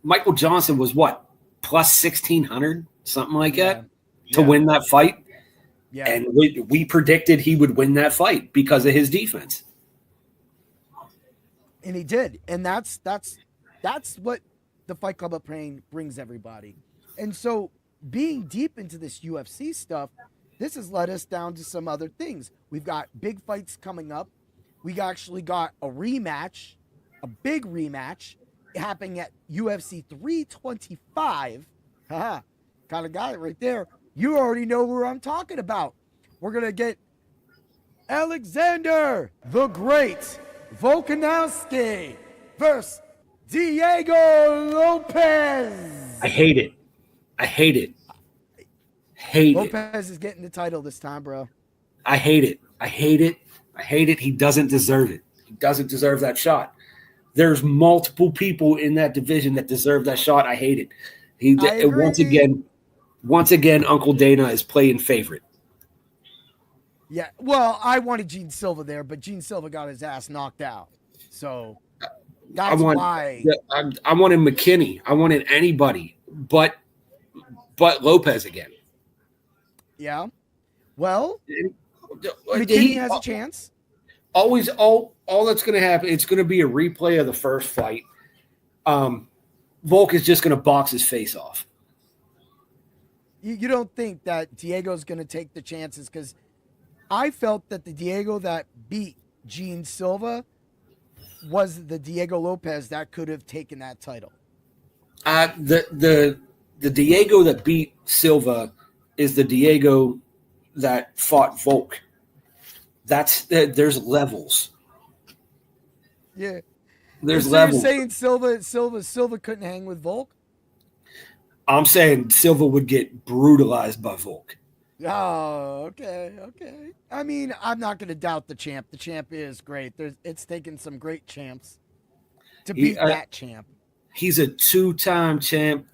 Speaker 4: Michael Johnson was what, plus 1,600, something like that. to win that fight.
Speaker 3: Yeah.
Speaker 4: And we predicted he would win that fight because of his defense.
Speaker 3: And he did. And that's what the Fight Club of Pain brings everybody. And so being deep into this UFC stuff, this has led us down to some other things. We've got big fights coming up. We actually got a rematch, a big rematch happening at UFC 325. Haha, kind of got it right there. You already know who I'm talking about. We're going to get Alexander the Great Volkanovski versus Diego Lopez.
Speaker 4: I hate it.
Speaker 3: Lopez is getting the title this time, bro.
Speaker 4: I hate it. He doesn't deserve it. He doesn't deserve that shot. There's multiple people in that division that deserve that shot. I hate it. Once again, Uncle Dana is playing favorite.
Speaker 3: Yeah, well, I wanted Gene Silva there, but Gene Silva got his ass knocked out. So that's why.
Speaker 4: I wanted McKinney. I wanted anybody but Lopez again.
Speaker 3: Yeah. Well, McKinney has a chance.
Speaker 4: Always, all that's going to happen, it's going to be a replay of the first fight. Volk is just going to box his face off.
Speaker 3: You don't think that Diego's going to take the chances? Because I felt that the Diego that beat Gene Silva was the Diego Lopez that could have taken that title.
Speaker 4: The Diego that beat Silva is the Diego that fought Volk. There's levels.
Speaker 3: Yeah.
Speaker 4: There's
Speaker 3: so
Speaker 4: levels.
Speaker 3: You're saying Silva couldn't hang with Volk?
Speaker 4: I'm saying Silva would get brutalized by Volk.
Speaker 3: Oh, okay. I mean, I'm not going to doubt the champ. The champ is great. It's taken some great champs to beat that champ.
Speaker 4: He's a 2-time champ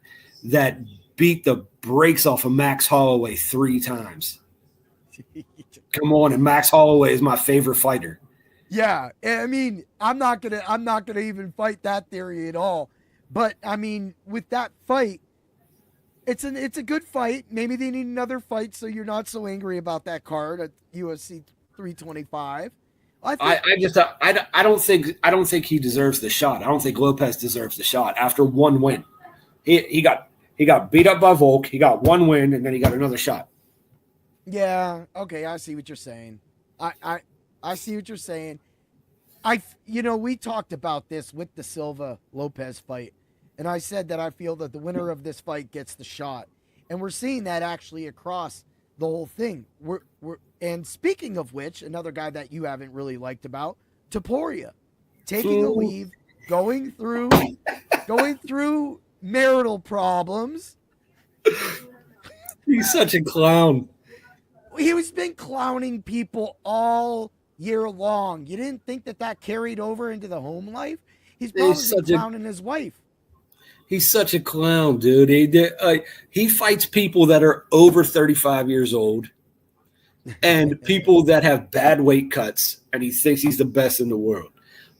Speaker 4: that beat the brakes off of Max Holloway 3 times. Come on, and Max Holloway is my favorite fighter.
Speaker 3: Yeah, I mean, I'm not gonna even fight that theory at all. But I mean, with that fight, it's a good fight. Maybe they need another fight, so you're not so angry about that card at UFC 325.
Speaker 4: I don't think he deserves the shot. I don't think Lopez deserves the shot after one win. He got beat up by Volk. He got one win, and then he got another shot.
Speaker 3: Yeah. Okay. I see what you're saying. I see what you're saying. We talked about this with the Silva Lopez fight, and I said that I feel that the winner of this fight gets the shot, and we're seeing that actually across the whole thing. And speaking of which, another guy that you haven't really liked about, Topuria, taking a leave, going through marital problems.
Speaker 4: He's such a clown.
Speaker 3: He's been clowning people all year long. You didn't think that carried over into the home life? He's probably been clowning his wife.
Speaker 4: He's such a clown, dude. He fights people that are over 35 years old and people that have bad weight cuts, and he thinks he's the best in the world.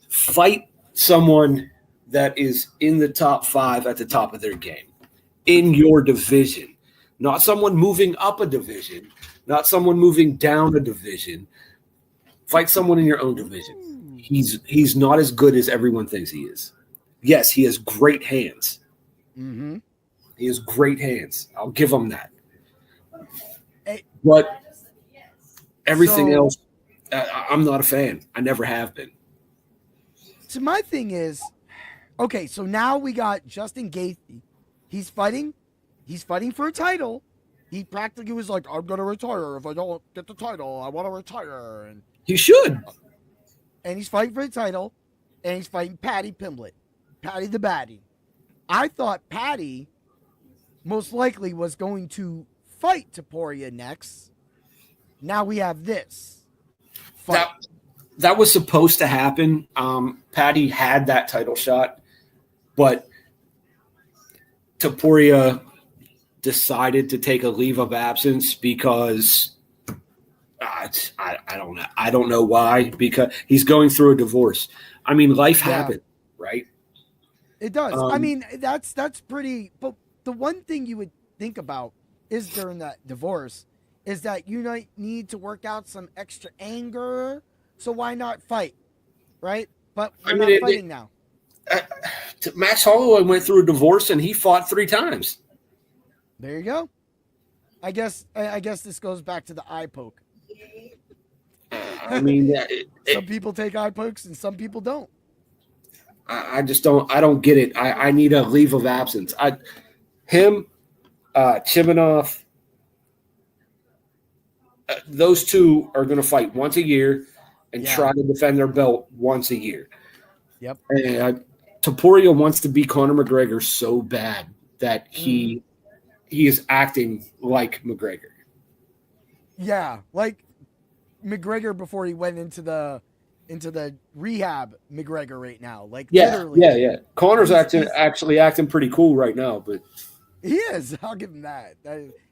Speaker 4: Fight someone that is in the top 5 at the top of their game in your division, not someone moving up a division, not someone moving down a division. Fight someone in your own division. He's not as good as everyone thinks he is. Yes, he has great hands.
Speaker 3: Mm-hmm.
Speaker 4: He has great hands. I'll give him that.
Speaker 3: Hey,
Speaker 4: but everything else, I'm not a fan. I never have been.
Speaker 3: So my thing is, okay, so now we got Justin Gaethje. He's fighting for a title. He practically was like, I'm going to retire. If I don't get the title, I want to retire. And
Speaker 4: he should.
Speaker 3: And he's fighting for the title, and he's fighting Paddy Pimblett. Paddy the Baddy. I thought Paddy most likely was going to fight Topuria next. Now we have this fight.
Speaker 4: That was supposed to happen. Paddy had that title shot, but Topuria decided to take a leave of absence because I don't know. I don't know why, because he's going through a divorce. I mean, life happened, right?
Speaker 3: It does. I mean, that's pretty. But the one thing you would think about is during that divorce is that you might need to work out some extra anger. So why not fight, right? But we're not fighting now.
Speaker 4: Max Holloway went through a divorce and he fought 3 times.
Speaker 3: There you go. I guess this goes back to the eye poke.
Speaker 4: I mean,
Speaker 3: some people take eye pokes and some people don't.
Speaker 4: I just don't. I don't get it. I need a leave of absence. Chimanov, those two are going to fight once a year and try to defend their belt once a year.
Speaker 3: Yep.
Speaker 4: And Topuria wants to be Conor McGregor so bad that he is acting like McGregor.
Speaker 3: Yeah, like McGregor before he went into the rehab. McGregor right now, like literally.
Speaker 4: Yeah. Conor's actually acting pretty cool right now, but
Speaker 3: he is. I'll give him that.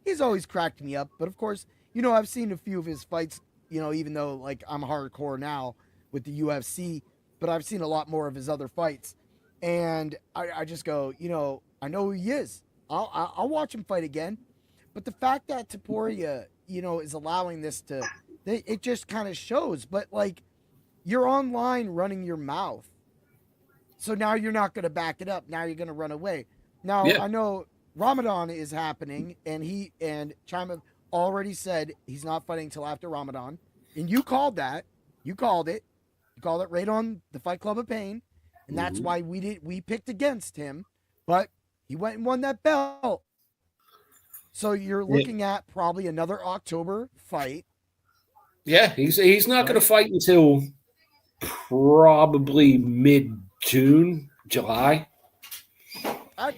Speaker 3: He's always cracked me up, but of course, I've seen a few of his fights. Even though like I'm hardcore now with the UFC, but I've seen a lot more of his other fights, and I just go, I know who he is. I'll watch him fight again, but the fact that Topuria, is allowing this to, it just kind of shows. But like, you're online running your mouth, so now you're not going to back it up. Now you're going to run away. Now I know Ramadan is happening, and Chima already said he's not fighting until after Ramadan, and you called that. You called it. You called it right on the Fight Club of Pain, and that's why we picked against him, but he went and won that belt. So you're looking at probably another October fight.
Speaker 4: Yeah, he's not going to fight until probably mid-June, July.
Speaker 3: I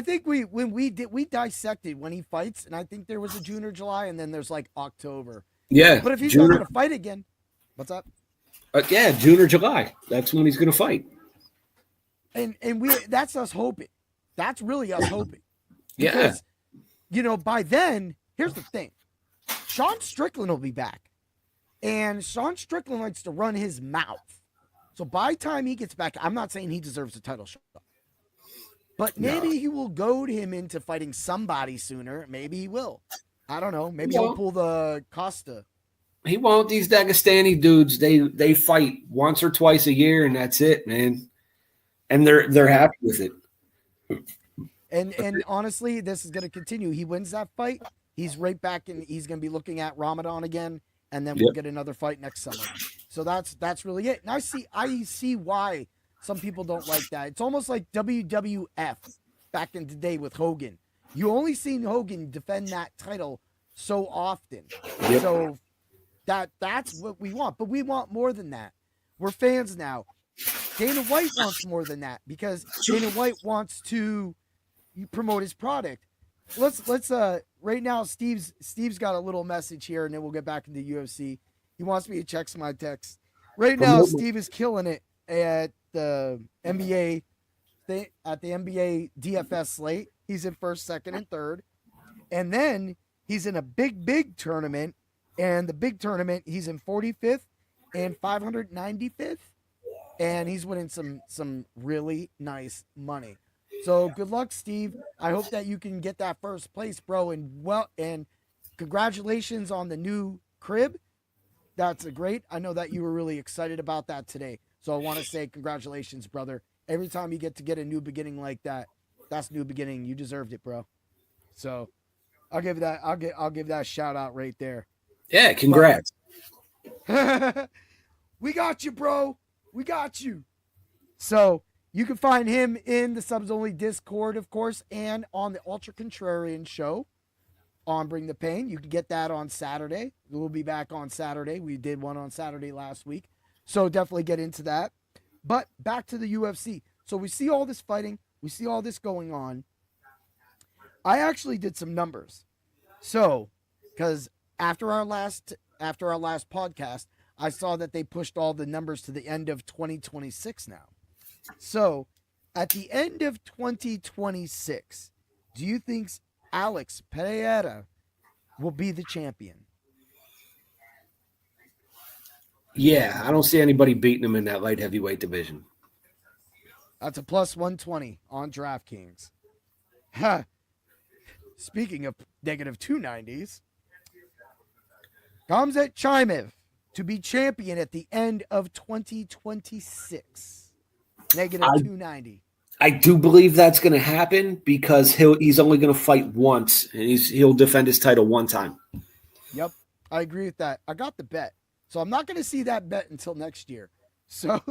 Speaker 3: think we dissected when he fights, and I think there was a June or July, and then there's like October.
Speaker 4: Yeah,
Speaker 3: but if he's not going to fight again, what's up?
Speaker 4: June or July. That's when he's going to fight.
Speaker 3: And that's us hoping. That's really us hoping.
Speaker 4: Because,
Speaker 3: by then, here's the thing. Sean Strickland will be back. And Sean Strickland likes to run his mouth. So by the time he gets back, I'm not saying he deserves a title shot. But maybe he will goad him into fighting somebody sooner. Maybe he will. I don't know. Maybe he'll pull the Costa.
Speaker 4: He won't. These Dagestani dudes, they fight once or twice a year, and that's it, man. And they're happy with it.
Speaker 3: And honestly, this is going to continue. He wins that fight, he's right back, and he's going to be looking at Ramadan again, and then we'll get another fight next summer. So that's really it. And I see why some people don't like that. It's almost like WWF back in the day with Hogan. You only seen Hogan defend that title so often. Yep. So that's what we want. But we want more than that. We're fans now. Dana White wants more than that because Dana White wants to promote his product. Let's right now Steve's got a little message here, and then we'll get back into UFC. He wants me to check my text. Right now, Steve is killing it at the NBA DFS slate. He's in first, second, and third. And then he's in a big tournament. And the big tournament, he's in 45th and 595th. And he's winning some really nice money. So good luck, Steve. I hope that you can get that first place, bro. And congratulations on the new crib. That's great. I know that you were really excited about that today. So I want to say congratulations, brother. Every time you get a new beginning like that, that's new beginning. You deserved it, bro. So I'll give that a shout out right there.
Speaker 4: Yeah, congrats.
Speaker 3: We got you, bro. We got you. So you can find him in the Subs Only Discord, of course, and on the Ultra Contrarian show on Bring the Pain. You can get that on Saturday. We'll be back on Saturday. We did one on Saturday last week. So definitely get into that. But back to the UFC. So we see all this fighting. We see all this going on. I actually did some numbers. So, because after our last podcast, I saw that they pushed all the numbers to the end of 2026 now. So, at the end of 2026, do you think Alex Pereira will be the champion?
Speaker 4: Yeah, I don't see anybody beating him in that light heavyweight division.
Speaker 3: That's a plus 120 on DraftKings. Huh. speaking of negative 290s, Khamzat Chimaev to be champion at the end of 2026. Negative 290.
Speaker 4: I do believe that's going to happen because he's only going to fight once, and he'll defend his title one time.
Speaker 3: Yep, I agree with that. I got the bet, so I'm not going to see that bet until next year. So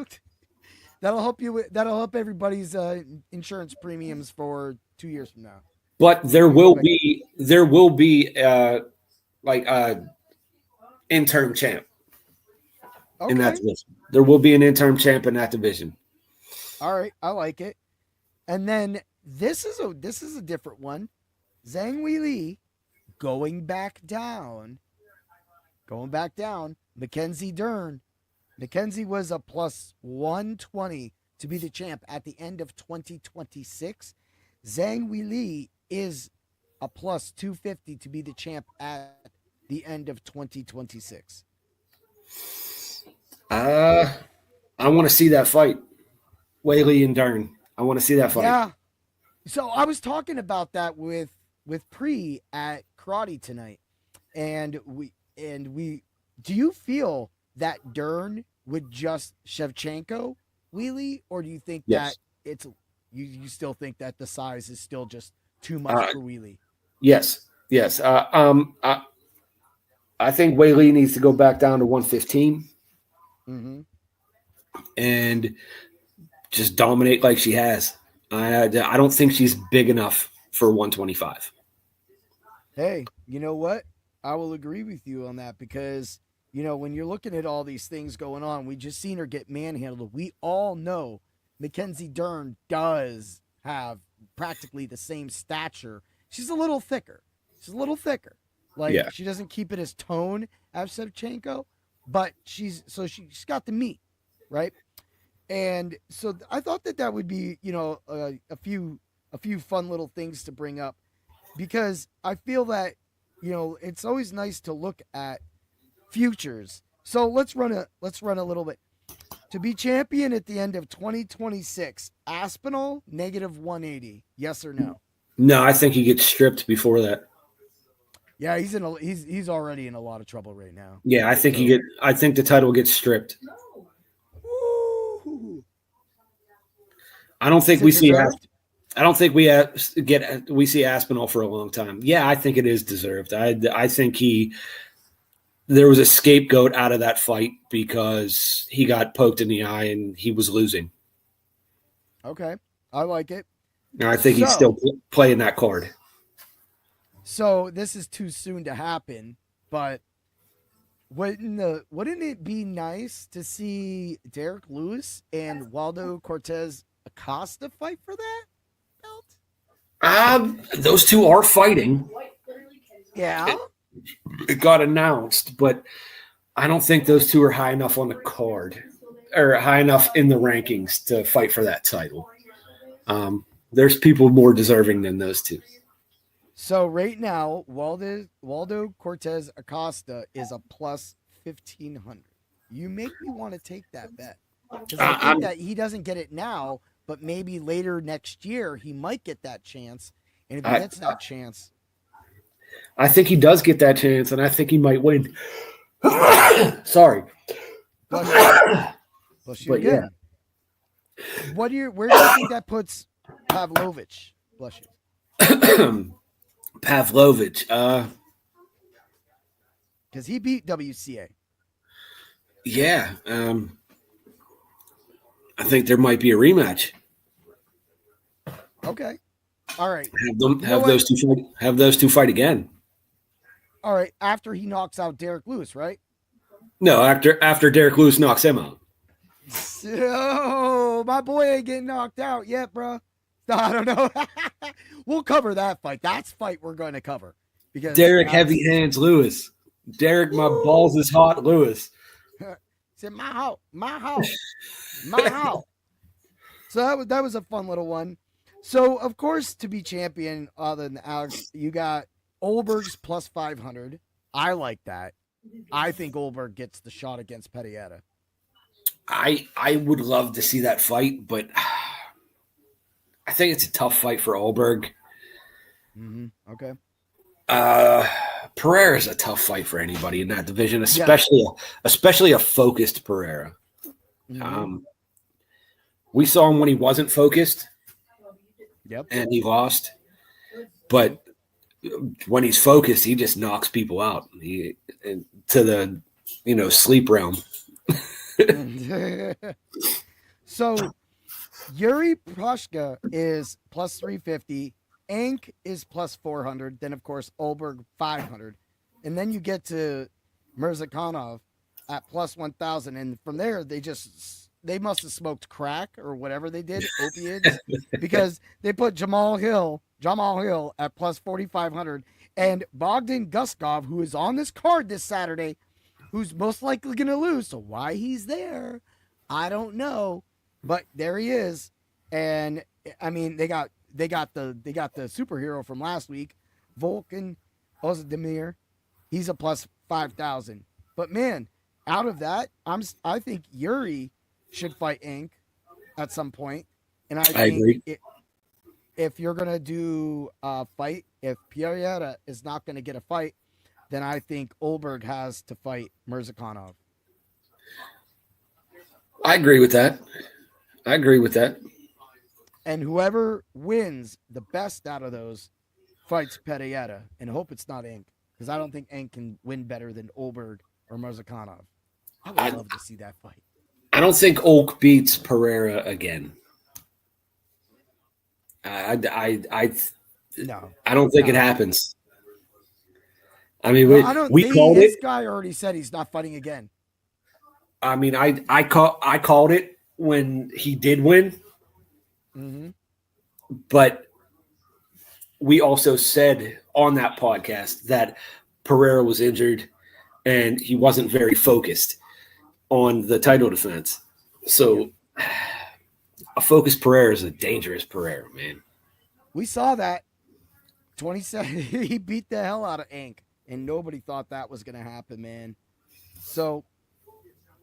Speaker 3: that'll help everybody's insurance premiums for 2 years from now.
Speaker 4: But there will be interim champ in that division. There will be an interim champ in that division.
Speaker 3: All right, I like it. And then this is a different one. Zhang Weili going back down. Mackenzie Dern. Mackenzie was a plus 120 to be the champ at the end of 2026. Zhang Weili is a plus 250 to be the champ at the end of 2026.
Speaker 4: I want to see that fight. Weili and Dern. I want to see that fight.
Speaker 3: Yeah. So I was talking about that with Pre at karate tonight. And we do you feel that Dern would just Shevchenko Weili, or do you think that it's you still think that the size is still just too much for Weili?
Speaker 4: Yes. I think Weili needs to go back down to 115 and just dominate like she has. I don't think she's big enough for 125.
Speaker 3: Hey, you know what? I will agree with you on that because, when you're looking at all these things going on, we just seen her get manhandled. We all know Mackenzie Dern does have practically the same stature. She's a little thicker. Like, she doesn't keep it as tone as Shevchenko, but she's got the meat, right? And so I thought that would be, a few fun little things to bring up because I feel that, it's always nice to look at futures. So let's run a little bit. To be champion at the end of 2026, Aspinall, negative 180. Yes or no?
Speaker 4: No, I think he gets stripped before that.
Speaker 3: Yeah, he's already in a lot of trouble right now.
Speaker 4: Yeah, I think the title gets stripped. I don't think we see Aspinall for a long time. Yeah, I think it is deserved. I think there was a scapegoat out of that fight because he got poked in the eye and he was losing.
Speaker 3: Okay, I like it.
Speaker 4: And I think he's still playing that card.
Speaker 3: So this is too soon to happen, but wouldn't it be nice to see Derek Lewis and Waldo Cortez Acosta fight for that belt?
Speaker 4: Those two are fighting.
Speaker 3: Yeah.
Speaker 4: It got announced, but I don't think those two are high enough on the card or high enough in the rankings to fight for that title. There's people more deserving than those two.
Speaker 3: So right now, Waldo Cortez Acosta is a plus 1,500. You make me want to take that bet because I think that he doesn't get it now, but maybe later next year he might get that chance. And if he gets that chance,
Speaker 4: I think he does get that chance, and I think he might win. Sorry.
Speaker 3: Bless you again. Yeah. Where do you think that puts Pavlovich? Bless you.
Speaker 4: Pavlovich.
Speaker 3: Because he beat WCA.
Speaker 4: Yeah. I think there might be a rematch.
Speaker 3: Okay. All right.
Speaker 4: Have those two fight again.
Speaker 3: All right. After he knocks out Derek Lewis, right?
Speaker 4: No, after Derek Lewis knocks him out.
Speaker 3: Oh, my boy ain't getting knocked out yet, bro. I don't know. We'll cover that fight. That's fight we're going to cover. Because
Speaker 4: Derek Heavy Hands Lewis. Derek My Balls is Hot Lewis.
Speaker 3: Say Macho. So that was a fun little one. So, of course, to be champion, other than Alex, you got Olberg's plus 500. I like that. I think Olberg gets the shot against Petieta.
Speaker 4: I would love to see that fight, but I think it's a tough fight for Olberg.
Speaker 3: Okay.
Speaker 4: Pereira's a tough fight for anybody in that division, especially a focused Pereira. We saw him when he wasn't focused, and he lost. But when he's focused, he just knocks people out to the sleep realm.
Speaker 3: So Yuri Prochka is plus 350. Ank is plus 400. Then, of course, Olberg 500. And then you get to Mirzakhanov at plus 1,000. And from there, they must have smoked crack or whatever they did, opiates, because they put Jamal Hill at plus 4,500. And Bogdan Guskov, who is on this card this Saturday, who's most likely going to lose. So why he's there, I don't know. But there he is. And I mean, they got the superhero from last week, Volkan Ozdemir. He's a plus 5,000. But man, out of that, I think Yuri should fight Ink at some point. And I
Speaker 4: agree.
Speaker 3: If you're gonna do a fight, if Pereira is not gonna get a fight, then I think Olberg has to fight Mirzakhanov.
Speaker 4: I agree with that.
Speaker 3: And whoever wins the best out of those fights Pereira, and hope it's not Ink, because I don't think Ink can win better than Olberg or Mirzakhanov. I would love to see that fight.
Speaker 4: I don't think Olk beats Pereira again. I don't think it happens. I mean, we called it.
Speaker 3: This guy already said he's not fighting again.
Speaker 4: I mean, I called it when he did win. But we also said on that podcast that Pereira was injured and he wasn't very focused on the title defense. So a focused Pereira is a dangerous Pereira, man.
Speaker 3: We saw that. 27. He beat the hell out of Ink, and nobody thought that was going to happen, man. So,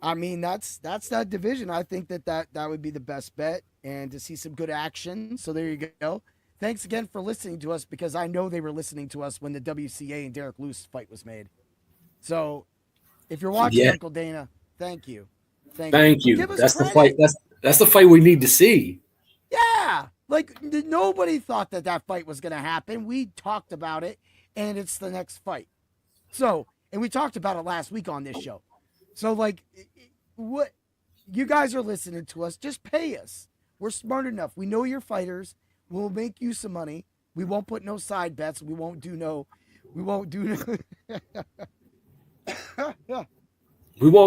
Speaker 3: I mean, that's that division. I think that would be the best bet, and to see some good action. So there you go. Thanks again for listening to us, because I know they were listening to us when the WCA and Derek Lewis fight was made. So if you're watching, Uncle Dana, thank you.
Speaker 4: Thank you. That's
Speaker 3: credit.
Speaker 4: the fight. That's the fight we need to see.
Speaker 3: Yeah. Like, nobody thought that fight was going to happen. We talked about it, and it's the next fight. So, and we talked about it last week on this show. So, like, what you guys are listening to us, just pay us. We're smart enough. We know you're fighters. We'll make you some money. We won't put no side bets. We won't do no. We won't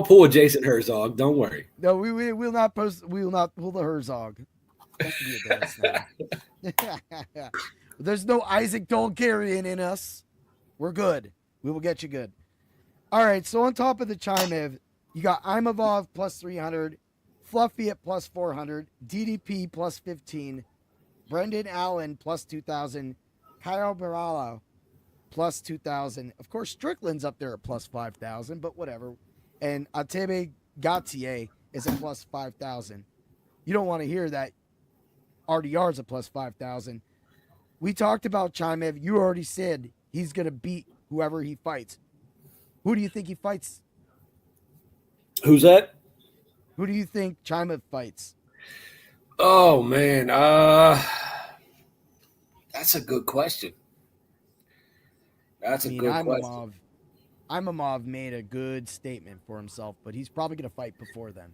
Speaker 4: pull a Jason Herzog. Don't worry.
Speaker 3: No, we will not post. We will not pull the Herzog. That could be a dance name. There's no Isaac Dolgarian in us. We're good. We will get you good. All right. So on top of the Chimev, you got Imavov plus 300, Fluffy at plus 400, DDP plus 15, Brendan Allen plus 2,000, Kyle Barala plus 2,000. Of course, Strickland's up there at plus 5,000, but whatever. And Atebe Gautier is a plus 5,000. You don't want to hear that. RDR's a plus 5,000. We talked about Chimev. You already said he's going to beat whoever he fights. Who do you think he fights?
Speaker 4: Who's that?
Speaker 3: Who do you think Chimev fights?
Speaker 4: Oh, man. That's a good question.
Speaker 3: Imavov made a good statement for himself, but he's probably going to fight before then.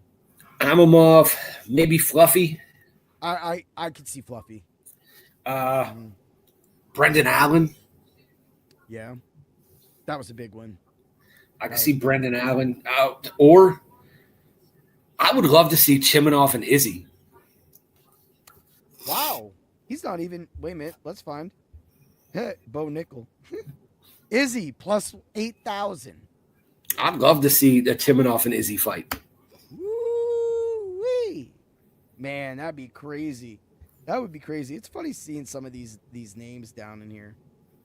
Speaker 4: Imavov, maybe Fluffy.
Speaker 3: I could see Fluffy.
Speaker 4: Brendan Allen.
Speaker 3: Yeah, that was a big one.
Speaker 4: I could see Brendan Allen. Or I would love to see Chimanov and Izzy.
Speaker 3: Wow. He's not even – wait a minute. Let's find Bo Nickel. Izzy plus 8,000.
Speaker 4: I'd love to see a Chimanov and Izzy fight.
Speaker 3: Woo-wee. Man, that'd be crazy. That would be crazy. It's funny seeing some of these names down in here.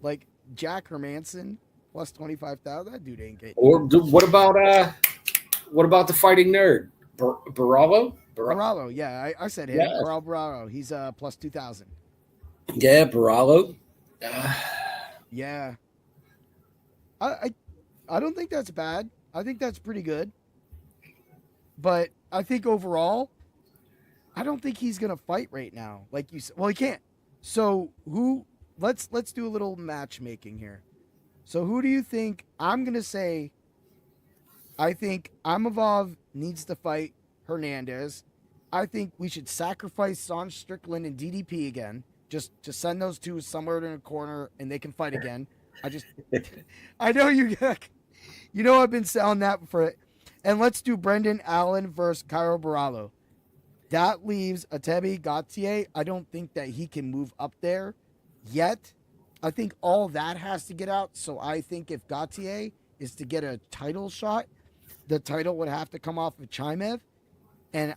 Speaker 3: Like Jack Hermanson plus 25,000. That dude ain't getting.
Speaker 4: Or what about the fighting nerd? Baralo?
Speaker 3: Baralo, yeah. I said him. Yeah. Baralo. He's plus 2,000.
Speaker 4: Yeah, Baralo.
Speaker 3: Yeah. I don't think that's bad. I think that's pretty good. But I think overall, I don't think he's gonna fight right now. Like you said, well, he can't. So who? Let's do a little matchmaking here. So who do you think? I'm gonna say. I think Amavov needs to fight Hernandez. I think we should sacrifice Son Strickland and DDP again. Just to send those two somewhere in a corner and they can fight again. I know you. You know I've been selling that for it. And let's do Brendan Allen versus Cairo Baralo. That leaves Atebi Gautier. I don't think that he can move up there yet. I think all that has to get out. So I think if Gautier is to get a title shot, the title would have to come off of Chimev. And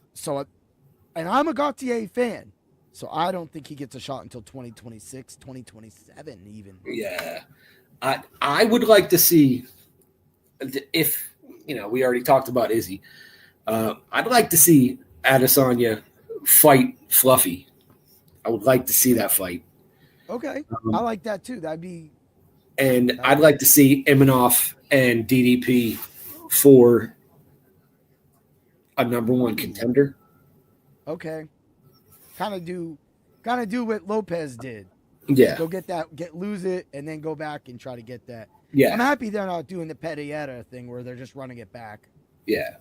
Speaker 3: I'm a Gautier fan. So I don't think he gets a shot until 2026, 2027 even.
Speaker 4: Yeah. I would like to see if, we already talked about Izzy. I'd like to see Adesanya fight Fluffy. I would like to see that fight.
Speaker 3: Okay. I like that too.
Speaker 4: And I'd like to see Imanoff and DDP for a number one contender.
Speaker 3: Okay. Kind of do what Lopez did.
Speaker 4: Yeah.
Speaker 3: Go lose it, and then go back and try to get that.
Speaker 4: Yeah.
Speaker 3: I'm happy they're not doing the Petieta thing where they're just running it back.
Speaker 4: Yeah.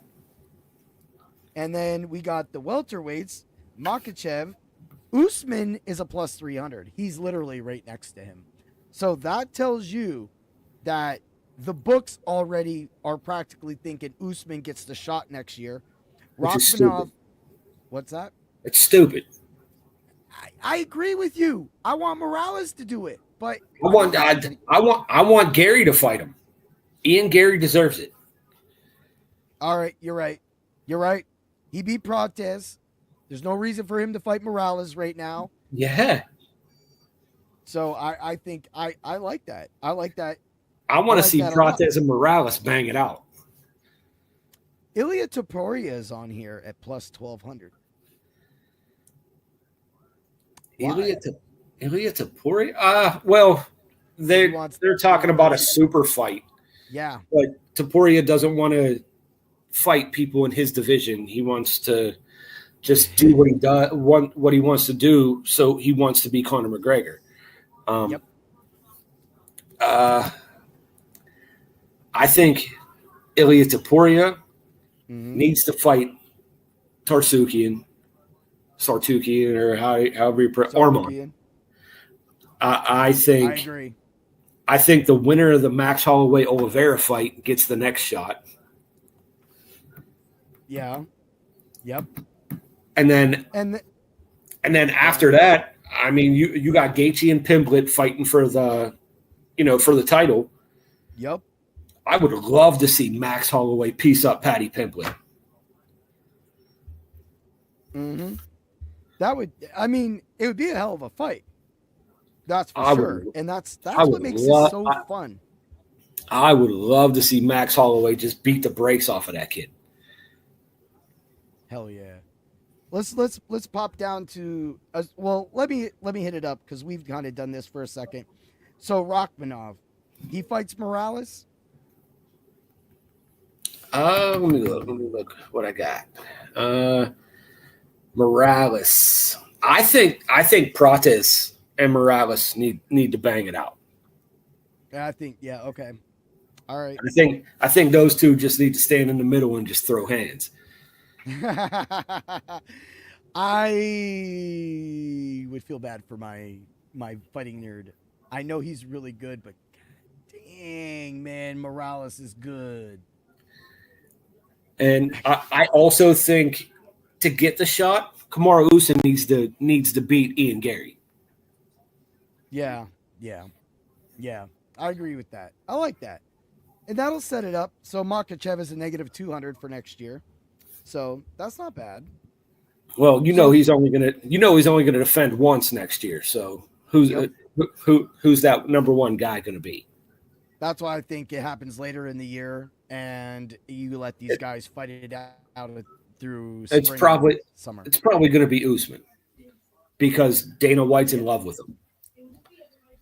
Speaker 3: And then we got the welterweights, Makachev. Usman is a plus 300. He's literally right next to him. So that tells you that the books already are practically thinking Usman gets the shot next year. Rachmanov. What's that?
Speaker 4: It's stupid.
Speaker 3: I agree with you. I want Morales to do it, but
Speaker 4: I want Gary to fight him. Ian Gary deserves it.
Speaker 3: All right, you're right. He beat Protez. There's no reason for him to fight Morales right now.
Speaker 4: Yeah.
Speaker 3: So I think I like that. I like that.
Speaker 4: I want to see Protez and Morales bang it out.
Speaker 3: Ilia Topuria is on here at plus 1,200.
Speaker 4: Ilia Topuria? Well, they're talking about a super fight.
Speaker 3: Yeah.
Speaker 4: But Topuria doesn't want to fight people in his division. He wants to just do what he does, what he wants to do. So he wants to be Conor McGregor.
Speaker 3: Yep.
Speaker 4: I think Ilia Topuria needs to fight Sartoukian, or however you pronounce Arman. I
Speaker 3: agree.
Speaker 4: I think the winner of the Max Holloway Oliveira fight gets the next shot.
Speaker 3: Yeah. Yep.
Speaker 4: And then after that, I mean, you got Gaethje and Pimblett fighting for the title.
Speaker 3: Yep.
Speaker 4: I would love to see Max Holloway piece up Paddy Pimblett.
Speaker 3: Mm-hmm. It would be a hell of a fight. That's for sure. And that's what makes it so fun.
Speaker 4: I would love to see Max Holloway just beat the brakes off of that kid.
Speaker 3: Hell yeah. Let's pop down to let me hit it up because we've kind of done this for a second. So Rachmanov, he fights Morales.
Speaker 4: Let me look what I got. Morales. I think Protez and Morales need to bang it out.
Speaker 3: I think okay. All right.
Speaker 4: I think those two just need to stand in the middle and just throw hands.
Speaker 3: I would feel bad for my fighting nerd. I know he's really good, but dang, man, Morales is good.
Speaker 4: And I also think to get the shot, Kamaru Usman needs to beat Ian Gary.
Speaker 3: Yeah. I agree with that. I like that. And that'll set it up. So Makachev is a negative 200 for next year. So that's not bad.
Speaker 4: Well, he's only gonna defend once next year. So who's that number one guy gonna be?
Speaker 3: That's why I think it happens later in the year, and you let these guys fight it out through spring. Summer.
Speaker 4: It's probably gonna be Usman because Dana White's in love with him.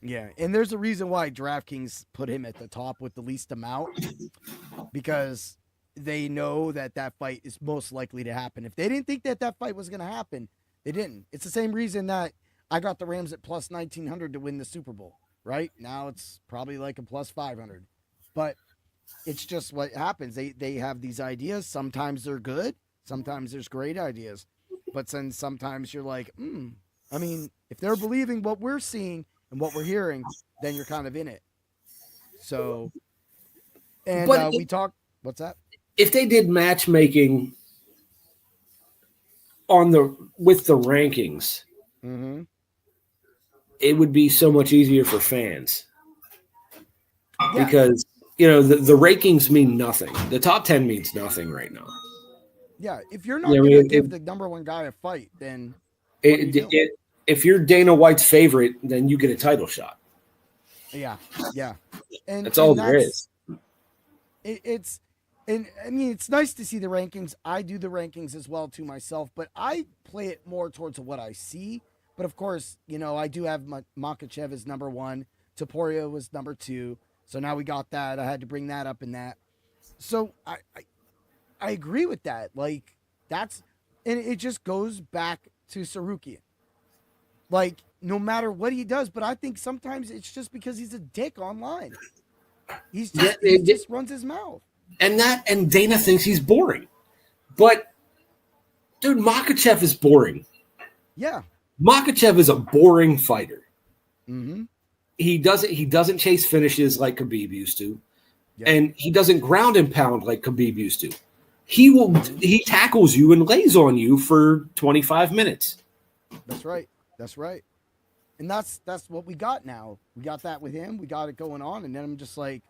Speaker 3: Yeah, and there's a reason why DraftKings put him at the top with the least amount, because they know that that fight is most likely to happen. If they didn't think that that fight was going to happen, they didn't. It's the same reason that I got the Rams at plus 1900 to win the Super Bowl. Right now, it's probably like a plus 500, but it's just what happens. They have these ideas. Sometimes they're good. Sometimes there's great ideas, but then sometimes you're like, I mean, if they're believing what we're seeing and what we're hearing, then you're kind of in it. So, and we talked. What's that?
Speaker 4: If they did matchmaking with the rankings, it would be so much easier for fans. Yeah. Because the rankings mean nothing. The top 10 means nothing right now.
Speaker 3: Yeah, if you're not going to give the number one guy a fight, then
Speaker 4: if you're Dana White's favorite, then you get a title shot.
Speaker 3: Yeah, and
Speaker 4: that's all there is.
Speaker 3: And I mean, it's nice to see the rankings. I do the rankings as well to myself, but I play it more towards what I see. But of course, I do have Makachev as number one. Topuria was number two. So now we got that. I had to bring that up in that. So I agree with that. Like, and it just goes back to Sarukian. Like, no matter what he does, but I think sometimes it's just because he's a dick online. He just runs his mouth.
Speaker 4: And Dana thinks he's boring. But, dude, Makachev is boring.
Speaker 3: Yeah.
Speaker 4: Makachev is a boring fighter.
Speaker 3: Mm-hmm.
Speaker 4: He doesn't chase finishes like Khabib used to. Yep. And he doesn't ground and pound like Khabib used to. He tackles you and lays on you for 25 minutes.
Speaker 3: That's right. And that's what we got now. We got that with him. We got it going on. And then I'm just like,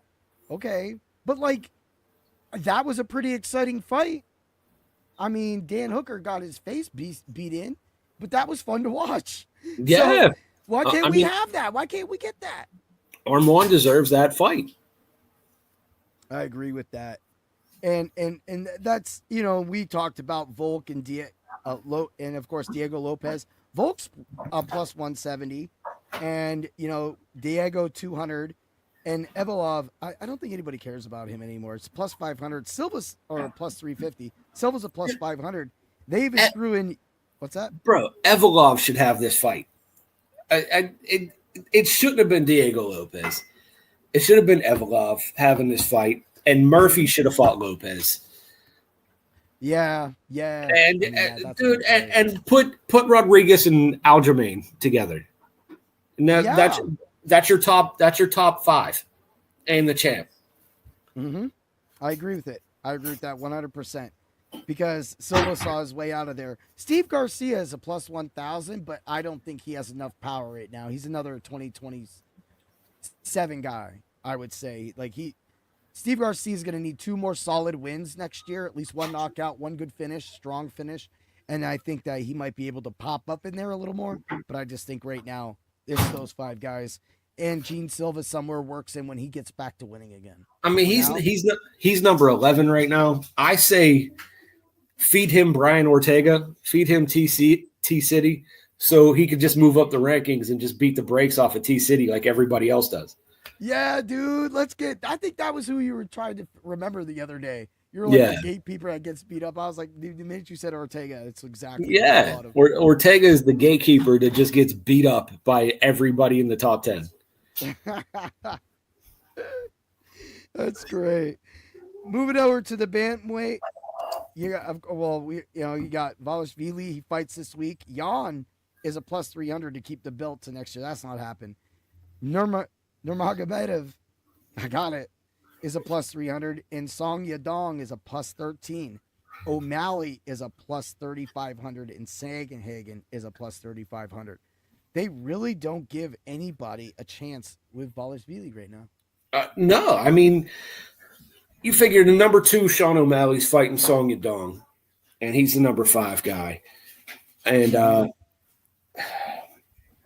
Speaker 3: okay. But, like, that was a pretty exciting fight. I mean, Dan Hooker got his face beat in, but that was fun to watch.
Speaker 4: Yeah.
Speaker 3: So why can't we have that? Why can't we get that?
Speaker 4: Armand deserves that fight.
Speaker 3: I agree with that. And that's, we talked about Volk and and of course Diego Lopez. Volk's plus 170, and Diego 200, and Evolov. I don't think anybody cares about him anymore. It's plus 500. Silva's or plus 350. Silva's a plus 500. They even threw in what's that?
Speaker 4: Bro, Evolov should have this fight. It shouldn't have been Diego Lopez. It should have been Evolov having this fight, and Murphy should have fought Lopez.
Speaker 3: Yeah.
Speaker 4: And dude, and put Rodriguez and Aljamain together. Now that's your top five, and the champ.
Speaker 3: Mm-hmm. I agree with it. I agree with that 100%. Because Silva saw his way out of there. Steve Garcia is a plus 1,000, but I don't think he has enough power right now. He's another 2027 guy, I would say. Steve Garcia is going to need 2 more solid wins next year, at least 1 knockout, 1 good finish, strong finish. And I think that he might be able to pop up in there a little more. But I just think right now it's those 5 guys. And Gene Silva somewhere works in when he gets back to winning again.
Speaker 4: I mean, he's number 11 right now. I say feed him Brian Ortega, feed him T-City, so he could just move up the rankings and just beat the brakes off of T-City like everybody else does.
Speaker 3: Yeah, dude, I think that was who you were trying to remember the other day. You were like the gatekeeper that gets beat up. I was like, dude, the minute you said Ortega, it's exactly what I thought of.
Speaker 4: Ortega is the gatekeeper that just gets beat up by everybody in the top 10.
Speaker 3: That's great. Moving over to the bantamweight, you got Valashvili. He fights this week. Jan is a plus 300 to keep the belt to next year. That's not happening. Nurmagomedov, I got it, is a plus 300, and Song Yadong is a plus 13. O'Malley is a plus 3,500, and Sagenhagen is a plus 3,500. They really don't give anybody a chance with Valashvili right now.
Speaker 4: No, I mean, you figure the number 2 Sean O'Malley's fighting Song Yadong, and he's the number 5 guy. And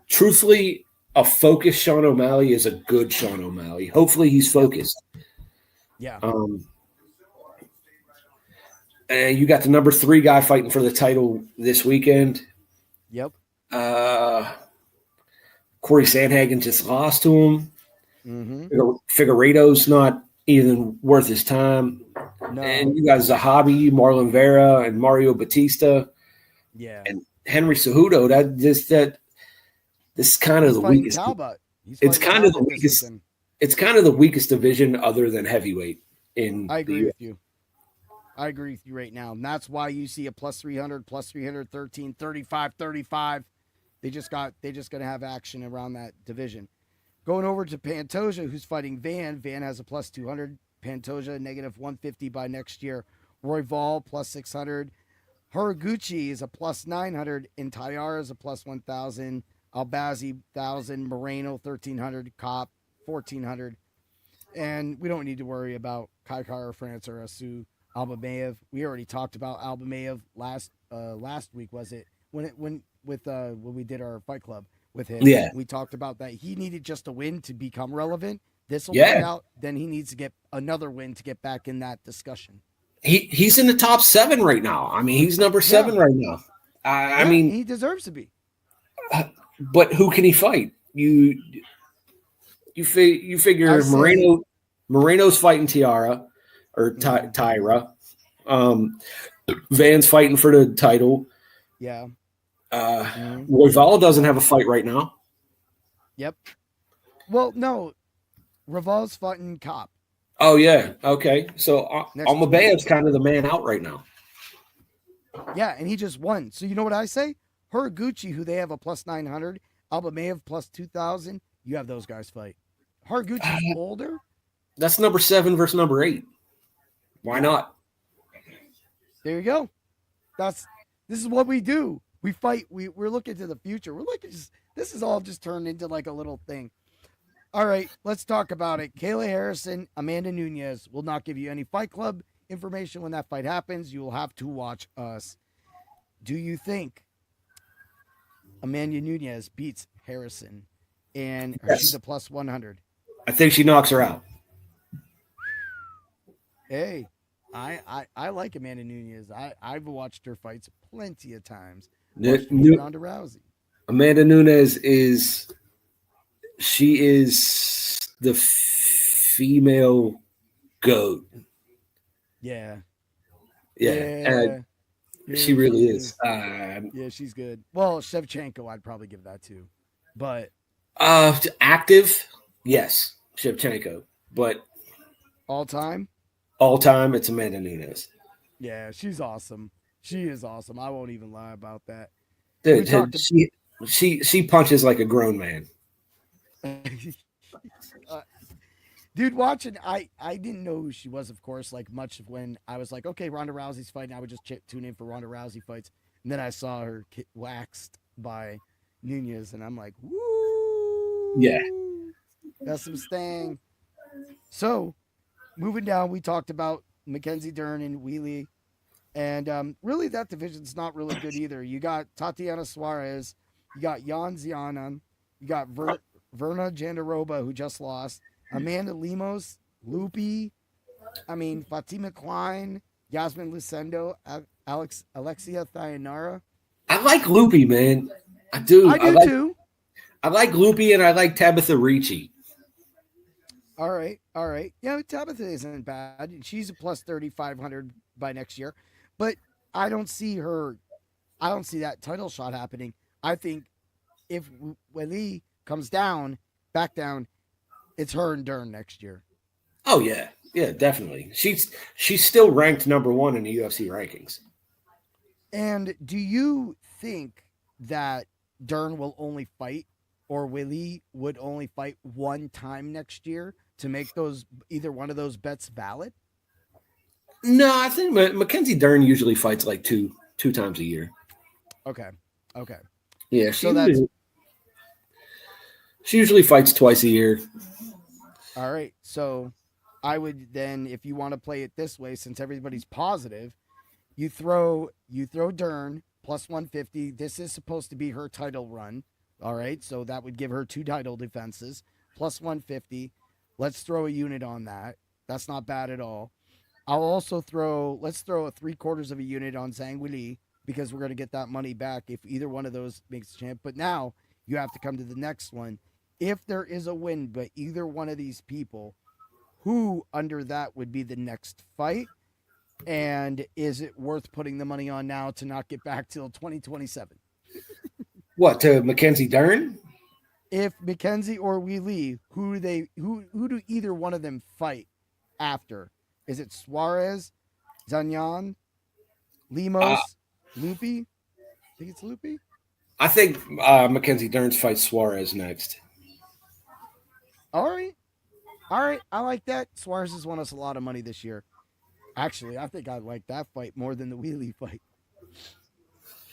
Speaker 4: truthfully, a focused Sean O'Malley is a good Sean O'Malley. Hopefully he's focused.
Speaker 3: Yeah.
Speaker 4: And you got the number 3 guy fighting for the title this weekend.
Speaker 3: Yep.
Speaker 4: Corey Sandhagen just lost to him.
Speaker 3: Mm-hmm.
Speaker 4: Figueiredo's not even worth his time.
Speaker 3: No.
Speaker 4: And you got Zahabi, Marlon Vera, and Mario Batista.
Speaker 3: Yeah.
Speaker 4: And Henry Cejudo. This is kind of the weakest.
Speaker 3: Talbot.
Speaker 4: It's kind of the weakest. It's kind of the weakest division other than heavyweight.
Speaker 3: I agree with you. I agree with you right now. And that's why you see a plus 300, plus 313, 35, 35. They just going to have action around that division. Going over to Pantoja, who's fighting Van. Van has a plus 200. Pantoja, negative 150 by next year. Royval, plus 600. Haraguchi is a plus 900. And Tayara is a plus 1,000. Albazi, 1,000. Moreno, 1,300. Kopp, 1,400. And we don't need to worry about Kai Kara France or Asu Albameyev. We already talked about Albameyev last week, was it? When we did our fight club with him.
Speaker 4: Yeah.
Speaker 3: We talked about that he needed just a win to become relevant. This will play out. Then he needs to get another win to get back in that discussion.
Speaker 4: He's in the top 7 right now. I mean, he's number 7 right now. I mean,
Speaker 3: he deserves to be.
Speaker 4: But who can he fight? You figure Moreno's fighting Tyra. Van's fighting for the title.
Speaker 3: Yeah.
Speaker 4: Royval doesn't have a fight right now.
Speaker 3: Yep. Well, no. Royval's fighting Kopp.
Speaker 4: Oh, yeah. Okay. So Almabayev's kind of the man out right now.
Speaker 3: Yeah, and he just won. So you know what I say? Haraguchi, who they have a plus 900, Albameyev plus 2,000. You have those guys fight. Haraguchi's older.
Speaker 4: That's number 7 versus number 8. Why not?
Speaker 3: There you go. This is what we do. We fight. We're looking to the future. We're looking. This is all just turned into like a little thing. All right, let's talk about it. Kayla Harrison, Amanda Nunes. Will not give you any Fight Club information when that fight happens. You will have to watch us. Do you think Amanda Nunes beats Harrison and she's a plus 100?
Speaker 4: I think she knocks her out.
Speaker 3: Hey, I like Amanda Nunes. I've watched her fights plenty of times. Ronda Rousey.
Speaker 4: Amanda Nunes is the female GOAT.
Speaker 3: Yeah.
Speaker 4: She really is.
Speaker 3: Yeah, she's good. Well, Shevchenko, I'd probably give that to, but
Speaker 4: active, yes, Shevchenko, but
Speaker 3: all time,
Speaker 4: it's Amanda Nunes.
Speaker 3: Yeah, she's awesome. She is awesome. I won't even lie about that.
Speaker 4: Dude, she punches like a grown man.
Speaker 3: Dude, watching, I didn't know who she was, of course, like much when I was like, okay, Ronda Rousey's fighting. I would just tune in for Ronda Rousey fights. And then I saw her get waxed by Nunes, and I'm like, woo.
Speaker 4: Yeah.
Speaker 3: Got some stang. So, moving down, we talked about Mackenzie Dern and Wheelie. And really, that division's not really good either. You got Tatiana Suarez. You got Jan Zianan. You got Verna Jandaroba, who just lost. Amanda Lemos, Loopy. Fatima Klein, Yasmin Lucendo, Alexia Thayanara.
Speaker 4: I like Loopy, man. I do.
Speaker 3: I do too.
Speaker 4: I like Loopy and I like Tabitha Ricci.
Speaker 3: All right. Yeah, Tabitha isn't bad. She's a plus 3,500 by next year. But I don't see that title shot happening. I think if Weili comes back down, it's her and Dern next year.
Speaker 4: Oh, yeah. Yeah, definitely. She's still ranked number 1 in the UFC rankings.
Speaker 3: And do you think that Dern will only fight, or Weili would only fight one time next year to make either one of those bets valid?
Speaker 4: No, I think Mackenzie Dern usually fights like two times a year.
Speaker 3: Okay.
Speaker 4: Yeah, she usually fights twice a year.
Speaker 3: All right. So I would then, if you want to play it this way, since everybody's positive, you throw Dern plus 150. This is supposed to be her title run. All right. So that would give her 2 title defenses plus 150. Let's throw a unit on that. That's not bad at all. I'll also let's throw a 3/4 of a unit on Zhang Weili, because we're going to get that money back if either one of those makes a champ. But now You have to come to the next one. If there is a win by either one of these people, who under that would be the next fight? And is it worth putting the money on now to not get back till 2027?
Speaker 4: What, to Mackenzie Dern?
Speaker 3: If Mackenzie or Weili, who do either one of them fight after? Is it Suarez, Zanyan, Lemos, Loopy? I think it's Loopy.
Speaker 4: I think Mackenzie Dern's fights Suarez next.
Speaker 3: All right. I like that. Suarez has won us a lot of money this year. Actually, I think I like that fight more than the Weili fight.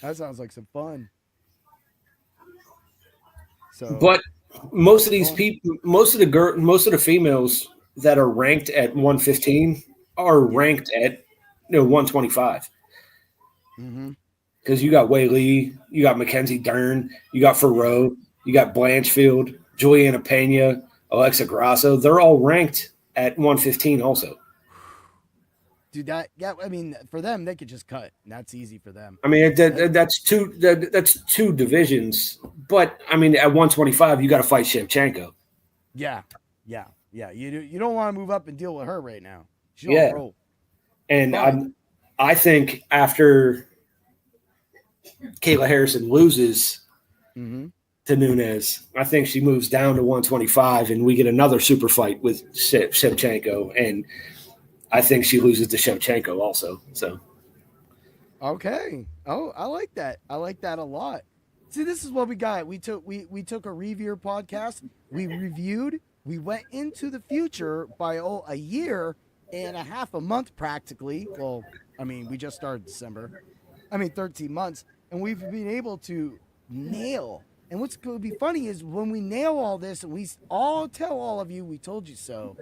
Speaker 3: That sounds like some fun. So,
Speaker 4: but most of these people, most of the females that are ranked at 115 are ranked at 125.
Speaker 3: mm-hmm.
Speaker 4: Because you got Weili, you got Mackenzie Dern, you got Farrow, you got Blanchfield, Juliana Pena, Alexa Grasso. They're all ranked at 115 also.
Speaker 3: Dude, for them, they could just cut. And that's easy for them.
Speaker 4: I mean, that's two divisions. But, I mean, at 125, you got to fight Shevchenko.
Speaker 3: Yeah. You don't want to move up and deal with her right now. She don't roll.
Speaker 4: And I think after Kayla Harrison loses to Nunes, I think she moves down to 125 and we get another super fight with Shevchenko. And I think she loses to Shevchenko also. So,
Speaker 3: okay. Oh, I like that. I like that a lot. See, this is what we got. We took a review podcast. We reviewed. We went into the future by a year and a half, a month practically. Well, I mean, we just started December. 13 months, and we've been able to nail. And what's going to be funny is when we nail all this, and we all tell all of you, we told you so.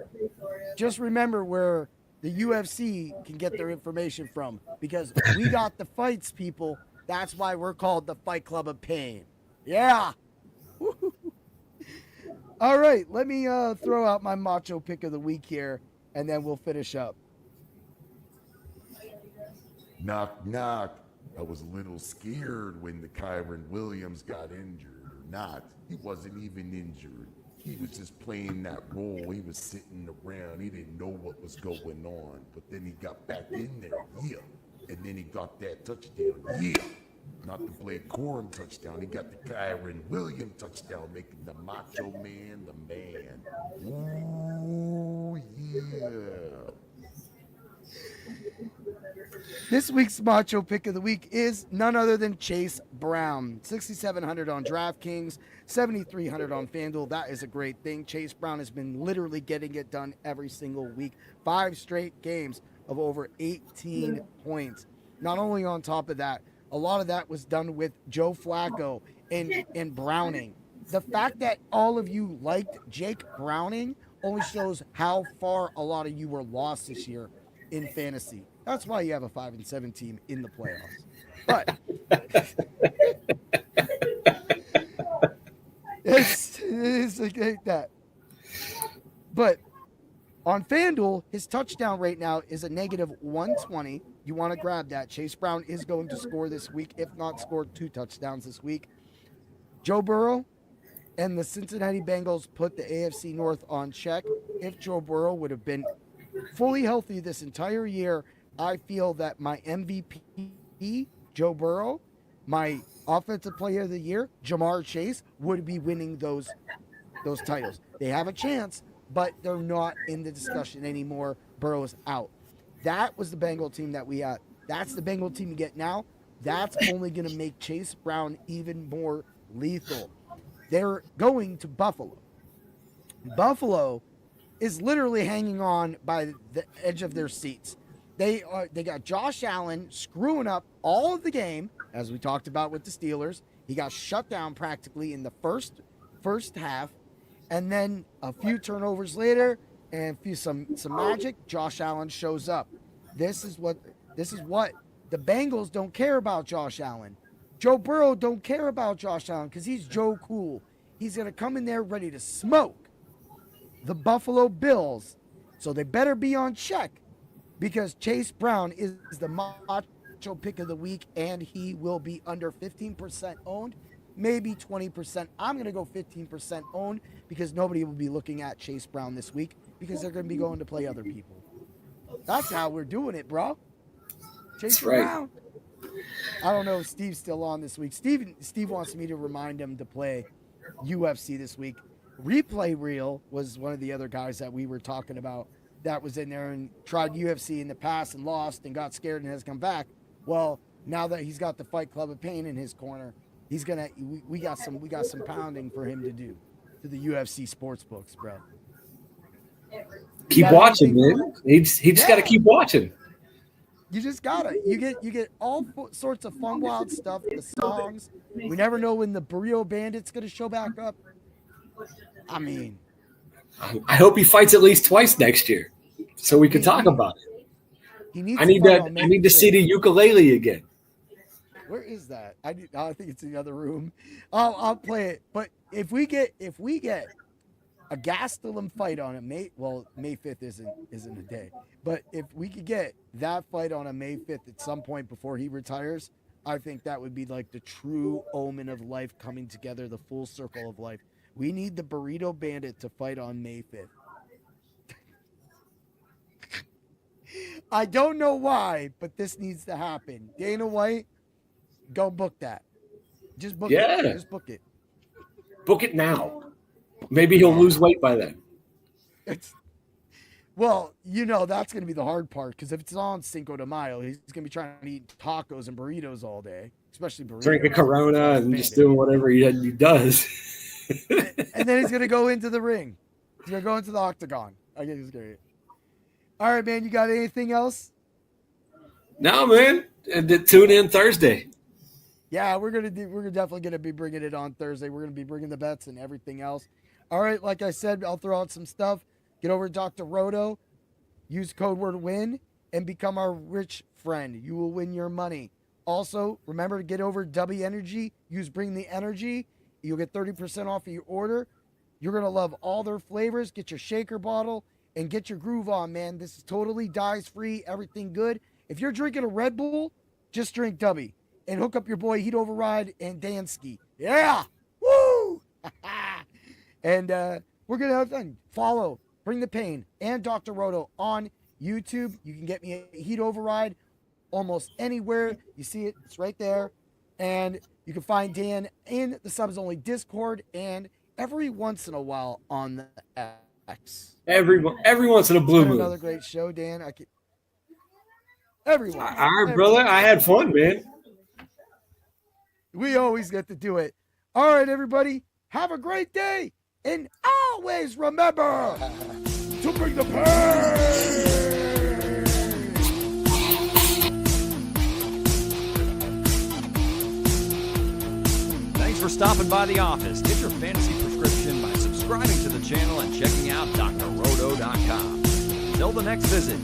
Speaker 3: Just remember where the UFC can get their information from, because we got the fights, people. That's why we're called the Fight Club of Pain. Yeah. All right, let me throw out my Macho pick of the week here, and then we'll finish up.
Speaker 5: Knock, knock. I was a little scared when the Kyron Williams got injured. Or not. He wasn't even injured. He was just playing that role. He was sitting around. He didn't know what was going on. But then he got back in there. Yeah. And then he got that touchdown. Yeah. Not the Blake Corum touchdown. He got the Kyron Williams touchdown, making the Macho Man the man. Ooh, yeah.
Speaker 3: This week's Macho pick of the week is none other than Chase Brown. 6,700 on DraftKings, 7,300 on FanDuel. That is a great thing. Chase Brown has been literally getting it done every single week. 5 straight games of over 18 points. Not only on top of that, a lot of that was done with Joe Flacco and Browning. The fact that all of you liked Jake Browning only shows how far a lot of you were lost this year in fantasy. That's why you have a 5-7 team in the playoffs. But it's like that. But on FanDuel, his touchdown rate now is a negative 120. You want to grab that. Chase Brown is going to score this week, if not score 2 touchdowns this week. Joe Burrow and the Cincinnati Bengals put the AFC North on check. If Joe Burrow would have been fully healthy this entire year, I feel that my MVP, Joe Burrow, my Offensive Player of the Year, Jamar Chase, would be winning those titles. They have a chance, but they're not in the discussion anymore. Burrow's out. That was the Bengal team that we had. That's the Bengal team you get now. That's only going to make Chase Brown even more lethal. They're going to Buffalo. Buffalo is literally hanging on by the edge of their seats. They got Josh Allen screwing up all of the game, as we talked about with the Steelers. He got shut down practically in the first half, and then a few turnovers later and some magic, Josh Allen shows up. This is what the Bengals don't care about Josh Allen. Joe Burrow don't care about Josh Allen because he's Joe Cool. He's going to come in there ready to smoke the Buffalo Bills. So they better be on check, because Chase Brown is the Macho pick of the week, and he will be under 15% owned. maybe 20%. I'm going to go 15% owned because nobody will be looking at Chase Brown this week because they're going to be going to play other people. That's how we're doing it, bro. Chase Brown. I don't know if Steve's still on this week. Steve wants me to remind him to play UFC this week. Replay Reel was one of the other guys that we were talking about that was in there and tried UFC in the past and lost and got scared and has come back. Well, now that he's got the Fight Club of Pain in his corner, he's gonna. We got some pounding for him to do to the UFC sports books, bro.
Speaker 4: Keep watching, man. He just got to keep watching.
Speaker 3: You just gotta. You get all sorts of fun, wild stuff. The songs. We never know when the Burrito Bandit's gonna show back up. I mean,
Speaker 4: I hope he fights at least twice next year, so we can talk about it.
Speaker 3: I need
Speaker 4: to see the ukulele again.
Speaker 3: Where is that? I think it's in the other room. I'll play it. But if we get a Gastelum fight on it, May 5th isn't a day. But if we could get that fight on a May 5th at some point before he retires, I think that would be like the true omen of life coming together, the full circle of life. We need the Burrito Bandit to fight on May 5th. I don't know why, but this needs to happen. Dana White, go book that. Just book it. Just book it.
Speaker 4: Book it now. Maybe he'll lose weight by then.
Speaker 3: Well, that's going to be the hard part because if it's on Cinco de Mayo, he's going to be trying to eat tacos and burritos all day, especially burritos.
Speaker 4: Drink a Corona and just doing whatever he does.
Speaker 3: And then he's going to go into the ring. He's going to go into the octagon. I guess he's going to. All right, man. You got anything else?
Speaker 4: No, man. Tune in Thursday.
Speaker 3: Yeah, we're definitely going to be bringing it on Thursday. We're going to be bringing the bets and everything else. All right, like I said, I'll throw out some stuff. Get over to Dr. Roto, use code word WIN, and become our rich friend. You will win your money. Also, remember to get over to W Energy. Use Bring the Energy. You'll get 30% off of your order. You're going to love all their flavors. Get your shaker bottle and get your groove on, man. This is totally dyes-free, everything good. If you're drinking a Red Bull, just drink W. And hook up your boy Heat Override and Dansky. Yeah! Woo! And we're going to have fun. Follow Bring the Pain and Dr. Roto on YouTube. You can get me a Heat Override almost anywhere. You see it. It's right there. And you can find Dan in the Subs Only Discord and every once in a while on the X.
Speaker 4: Every once in a blue moon.
Speaker 3: Another great show, Dan. Everyone.
Speaker 4: All right, brother. I had fun, man.
Speaker 3: We always get to do it. All right, everybody. Have a great day. And always remember to bring the pain.
Speaker 1: Thanks for stopping by the office. Get your fantasy prescription by subscribing to the channel and checking out drroto.com. Until the next visit.